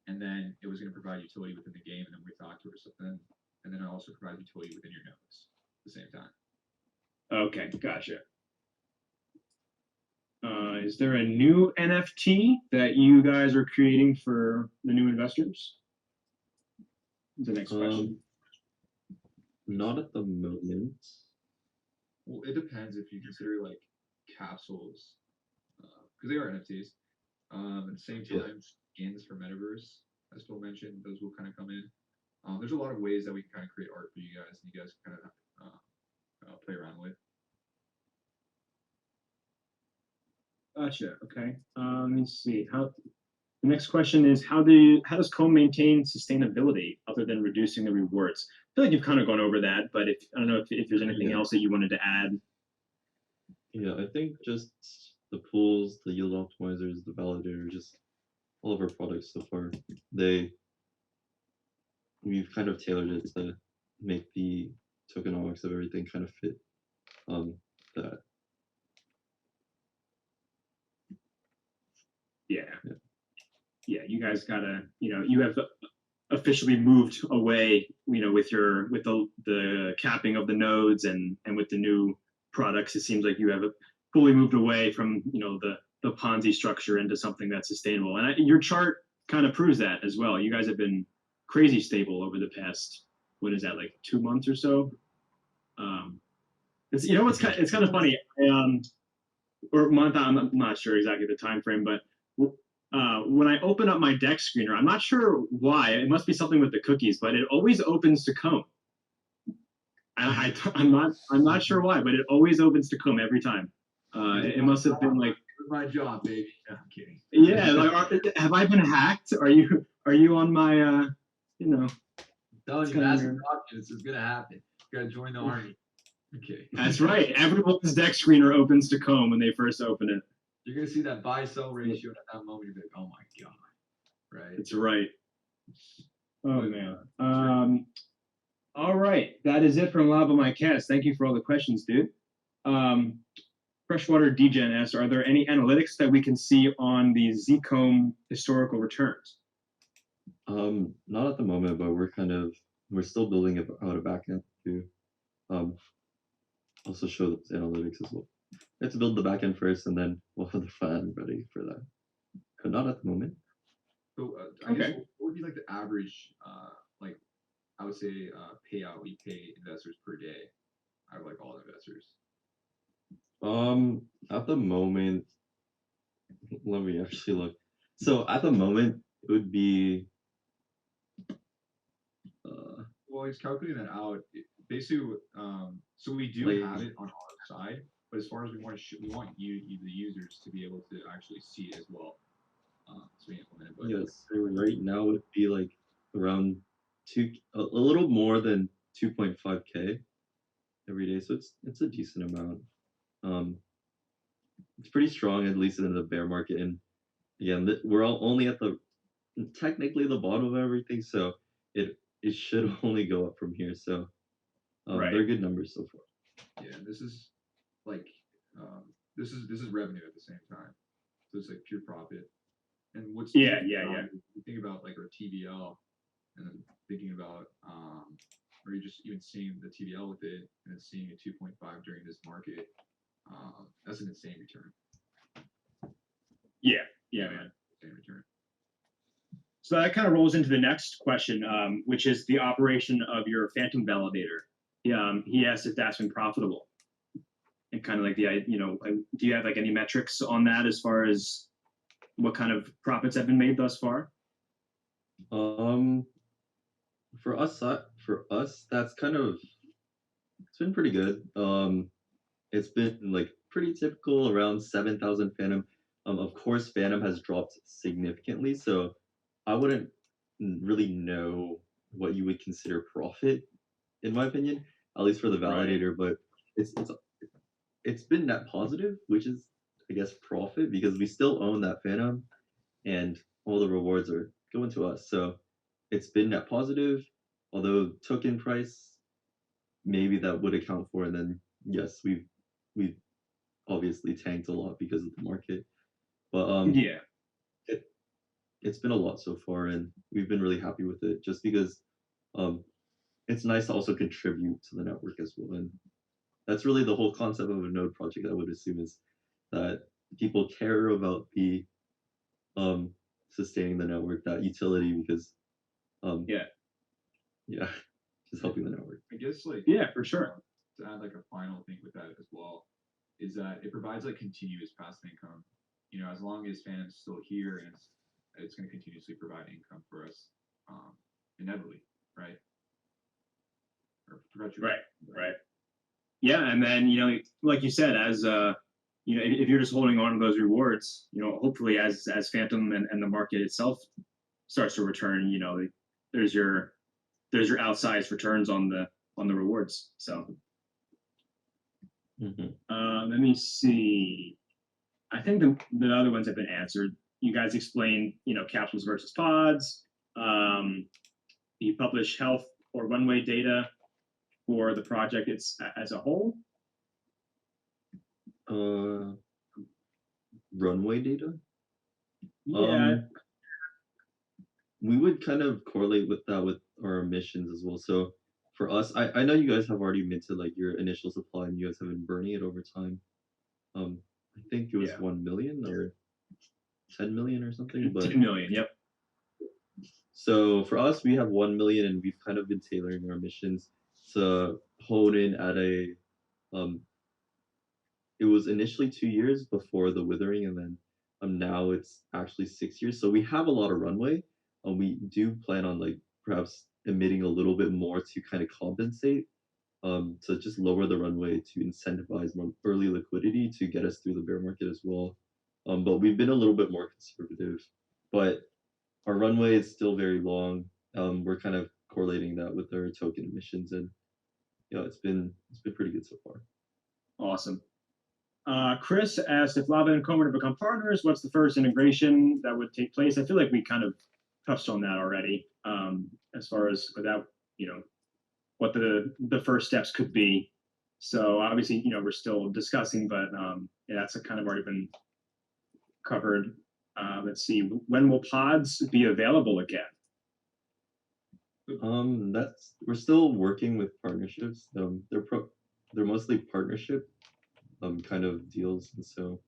Speaker 3: and then it was going to provide utility within the game, and then we thought to ourselves, and then it also provides utility within your nodes at the same time.
Speaker 1: Okay, gotcha. Is there a new NFT that you guys are creating for the new investors? The next question.
Speaker 2: Not at the moment.
Speaker 3: Well, it depends if you consider like capsules, because they are NFTs. At the same time, skins for Metaverse, as Phil mentioned, those will kind of come in. There's a lot of ways that we can kind of create art for you guys, and you guys can kind of play around with.
Speaker 1: Gotcha. Okay. Let me see. The next question is how does zCOMB maintain sustainability other than reducing the rewards? I feel like you've kind of gone over that, but I don't know if there's anything else that you wanted to add.
Speaker 2: Yeah, I think just the pools, the yield optimizers, the validator, just all of our products so far, we've kind of tailored it to make the tokenomics of everything kind of fit that.
Speaker 1: Yeah, you guys gotta, you have officially moved away, with the capping of the nodes and with the new products. It seems like you have fully moved away from the Ponzi structure into something that's sustainable. And your chart kind of proves that as well. You guys have been crazy stable over the past, what is that, like 2 months or so? It's kind of funny. Or month, I'm not sure exactly the time frame, but when I open up my deck screener, I'm not sure why. It must be something with the cookies, but it always opens to zCOMB. I'm not sure why, but it always opens to zCOMB every time. It must have been like
Speaker 3: my job, baby. No, I'm kidding.
Speaker 1: Yeah, like have I been hacked? Are you on my
Speaker 3: Telling you, massive options is gonna happen. You gotta join the army. Okay.
Speaker 1: That's right. Everyone's deck screener opens to zCOMB when they first open it.
Speaker 3: You're gonna see that buy-sell ratio, and at that moment you're like, oh my god, right?
Speaker 1: That's right. Oh man. All right, that is it from Lava My Cast. Thank you for all the questions, dude. Freshwater DGen asks, are there any analytics that we can see on the zCOMB historical returns?
Speaker 2: Not at the moment, but we're still building out a backend to also show those analytics as well. We have to build the backend first, and then we'll have the front end ready for that. But not at the moment.
Speaker 3: So I guess what would be like the average like I would say payout we pay investors per day out of like all investors?
Speaker 2: At the moment, let me actually look. So at the moment, it would be
Speaker 3: Well, he's calculating that out. Basically, so we do
Speaker 2: like
Speaker 3: have it on our side, but as far as we want to, we want you, the users, to be able to actually see it as well. So we implement it. But
Speaker 2: yeah. So right now it would be like around a little more than 2.5K every day. So it's a decent amount. Um, it's pretty strong, at least in the bear market. And again, we're all only at the technically the bottom of everything, so it should only go up from here. So
Speaker 1: Right.
Speaker 2: they're good numbers so far.
Speaker 3: yeah, this is like this is revenue at the same time. So it's like pure profit. And what's
Speaker 1: Yeah,
Speaker 3: unique
Speaker 1: yeah,
Speaker 3: about
Speaker 1: yeah.
Speaker 3: it, you think about like our TVL, and then thinking about or you're just even seeing the TVL with it, and then seeing a 2.5 during this market. That's an insane return.
Speaker 1: Yeah, yeah, man.
Speaker 3: Insane return.
Speaker 1: So that kind of rolls into the next question, which is the operation of your Fantom validator. He asked if that's been profitable, and kind of like do you have like any metrics on that as far as what kind of profits have been made thus far?
Speaker 2: For us, that's kind of it's been pretty good. It's been like pretty typical around 7,000 Phantom. Of course, Phantom has dropped significantly, so I wouldn't really know what you would consider profit, in my opinion, at least for the
Speaker 1: Right.
Speaker 2: validator. But it's it's it's been net positive, which is I guess profit because we still own that Phantom, and all the rewards are going to us. So it's been net positive, although token price maybe that would account for. And then yes, we've obviously tanked a lot because of the market, but
Speaker 1: Yeah,
Speaker 2: it, it's been a lot so far, and we've been really happy with it. Just because um, it's nice to also contribute to the network as well, and that's really the whole concept of a node project. I would assume is that people care about the um, sustaining the network, that utility, because
Speaker 1: yeah,
Speaker 2: yeah, just helping the network.
Speaker 3: I guess like
Speaker 1: yeah, for sure.
Speaker 3: to add like a final thing with that as well is that it provides like continuous passive income. You know, as long as Phantom's still here, and it's going to continuously provide income for us, inevitably, right? Or perpetually.
Speaker 1: Right. Yeah, and then like you said, as if you're just holding on to those rewards, hopefully as Fantom and the market itself starts to return, there's your outsized returns on the rewards. So let me see. I think the other ones have been answered. You guys explained, capsules versus pods. You publish health or runway data for the project as a whole.
Speaker 2: Runway data.
Speaker 1: Yeah.
Speaker 2: We would kind of correlate with that with our emissions as well. So for us, I know you guys have already minted like your initial supply, and you guys have been burning it over time. I think it was
Speaker 1: Yeah.
Speaker 2: 1 million or 10 million or something. But
Speaker 1: 10 million. Yep.
Speaker 2: so for us, we have 1 million, and we've kind of been tailoring our missions to hone in at a. It was initially 2 years before the withering, and then now it's actually 6 years. So we have a lot of runway. We do plan on like perhaps emitting a little bit more to kind of compensate. To just lower the runway to incentivize more early liquidity to get us through the bear market as well. But we've been a little bit more conservative. But our runway is still very long. We're kind of correlating that with our token emissions, and it's been pretty good so far.
Speaker 1: Awesome. Chris asked if Lava and Coma to become partners, what's the first integration that would take place? I feel like we kind of touched on that already, as far as without, what the first steps could be. So obviously, we're still discussing, but that's kind of already been covered. Let's see, when will pods be available again?
Speaker 2: We're still working with partnerships. They're mostly partnership kind of deals, and so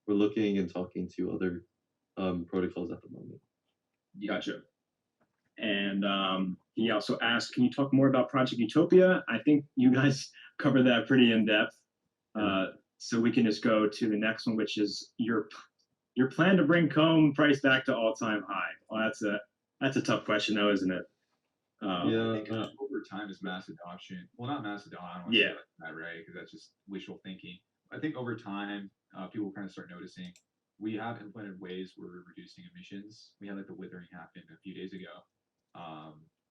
Speaker 2: we're looking and talking to other protocols at the moment.
Speaker 1: Gotcha. And he also asked, can you talk more about Project Utopia? I think you guys covered that pretty in depth. So we can just go to the next one, which is your plan to bring comb price back to all-time high. Well, that's a tough question, though, isn't it?
Speaker 2: Yeah.
Speaker 3: I think over time is mass adoption. Well, not mass adoption. I don't want to say that, right? Because that's just wishful thinking. I think over time, people kind of start noticing. We have implemented ways where we're reducing emissions. We had like the withering happen a few days ago,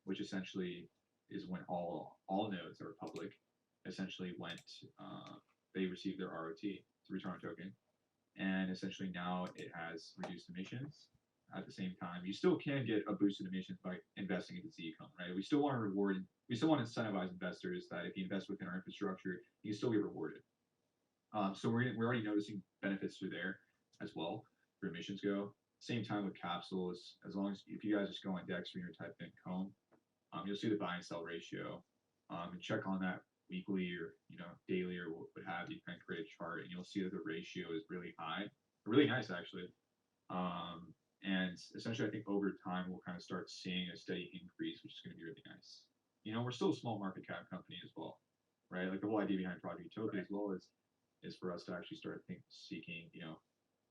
Speaker 3: which essentially is when all nodes that are public essentially went. They received their ROT, so return on token, and essentially now it has reduced emissions. At the same time, you still can get a boost in emissions by investing into zCOMB, right? We still want to reward, we still want to incentivize investors that if you invest within our infrastructure, you still get rewarded. So we're already noticing benefits through there as well for emissions go. Same time with Capsules, as long as if you guys just go on Dexter and type in comb, you'll see the buy and sell ratio, and check on that weekly or daily or what have you. Kind of create a chart, and you'll see that the ratio is really high, really nice actually. And essentially, I think over time we'll kind of start seeing a steady increase, which is going to be really nice. We're still a small market cap company as well, right? Like the whole idea behind Project Utopia as well is for us to actually start seeking,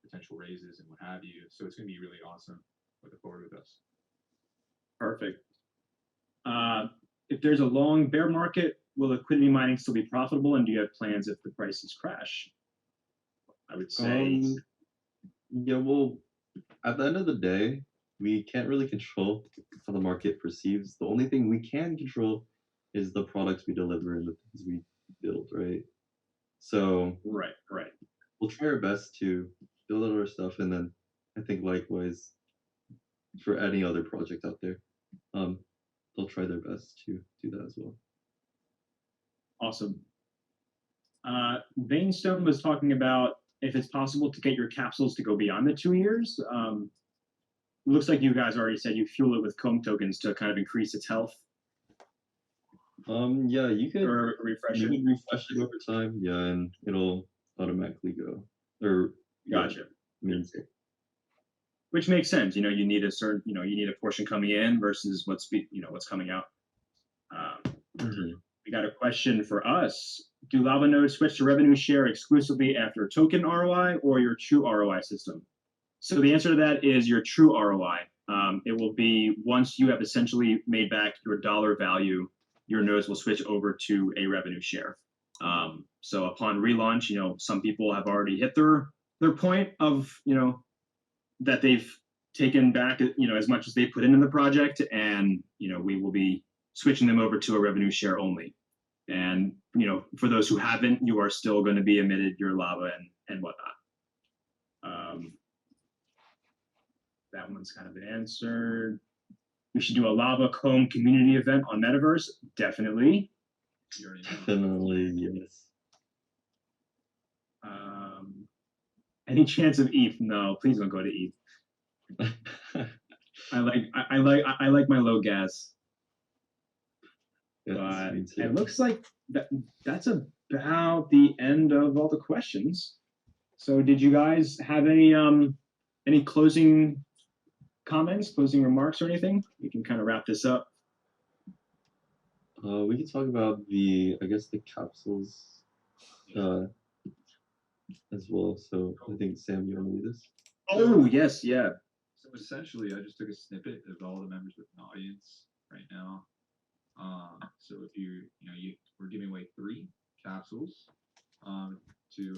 Speaker 3: potential raises and what have you. So it's going to be really awesome. Looking forward with us.
Speaker 1: Perfect. If there's a long bear market, will liquidity mining still be profitable? And do you have plans if the prices crash? I would say.
Speaker 2: Yeah, well, at the end of the day, we can't really control how the market perceives. The only thing we can control is the products we deliver and the things we build, right? So
Speaker 1: right.
Speaker 2: We'll try our best to build out our stuff, and then I think likewise for any other project out there, they'll try their best to do that as well.
Speaker 1: Awesome. Vainstone was talking about if it's possible to get your capsules to go beyond the 2 years. Looks like you guys already said you fuel it with comb tokens to kind of increase its health.
Speaker 2: Yeah, you could
Speaker 1: refresh
Speaker 2: it over time. Yeah, and it'll automatically go. Or
Speaker 1: gotcha.
Speaker 2: Means
Speaker 1: which makes sense. You need a certain, you need a portion coming in versus what's coming out. We got a question for us. Do lava nodes switch to revenue share exclusively after token ROI or your true ROI system? So the answer to that is your true ROI. It will be once you have essentially made back your dollar value, your nodes will switch over to a revenue share. So upon relaunch, some people have already hit their point of, that they've taken back, as much as they put into the project, and, we will be switching them over to a revenue share only. And, for those who haven't, you are still going to be emitted your lava and whatnot. That one's kind of been answered. We should do a lava comb community event on Metaverse. Definitely.
Speaker 2: Definitely, yes.
Speaker 1: Any chance of ETH? No, please don't go to ETH. I like my low gas. But it looks like that's about the end of all the questions. So did you guys have any closing comments, closing remarks, or anything? We can kind of wrap this up.
Speaker 2: We can talk about the capsules as well. So I think Sam, you want to lead this?
Speaker 1: Oh yes, yeah.
Speaker 3: So essentially, I just took a snippet of all the members with an audience right now. So if we're giving away 3 capsules to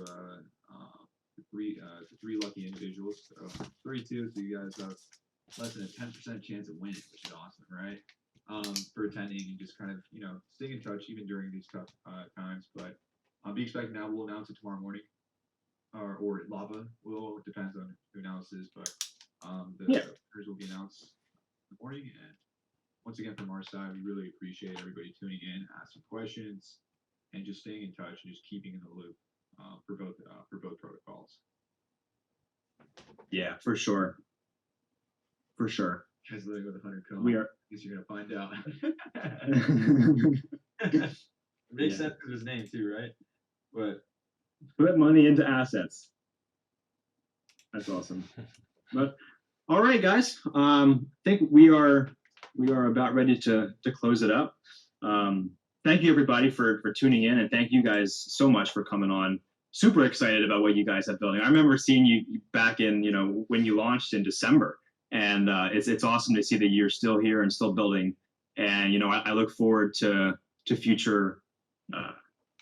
Speaker 3: 3 lucky individuals. So 32, so you guys have less than a 10% chance of winning, which is awesome, right? For attending and just kind of staying in touch even during these tough times. But be expecting that we'll announce it tomorrow morning, or lava will depends on who announces, but the winners will be announced in the morning. And once again, from our side, we really appreciate everybody tuning in, asking questions, and just staying in touch and just keeping in the loop for both protocols.
Speaker 1: Yeah, for sure. For sure.
Speaker 3: Guys living with 100 cones.
Speaker 1: We are.
Speaker 3: I guess you're gonna find out. It makes sense because of his name too, right? But
Speaker 1: put money into assets. That's awesome. But all right, guys. I think we're we are about ready to close it up. Thank you everybody for tuning in, and thank you guys so much for coming on. Super excited about what you guys have building. I remember seeing you back in, when you launched in December, and it's awesome to see that you're still here and still building. And I look forward to future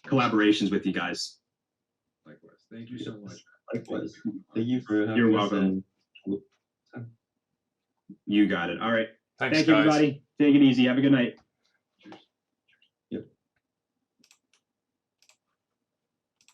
Speaker 1: collaborations with you guys.
Speaker 3: Likewise. Thank you so much.
Speaker 2: Likewise. Thank you for having
Speaker 1: You're
Speaker 2: us.
Speaker 1: welcome. You got it. All right.
Speaker 4: Thanks,
Speaker 1: Thank you,
Speaker 4: guys.
Speaker 1: everybody. Take it easy. Have a good night.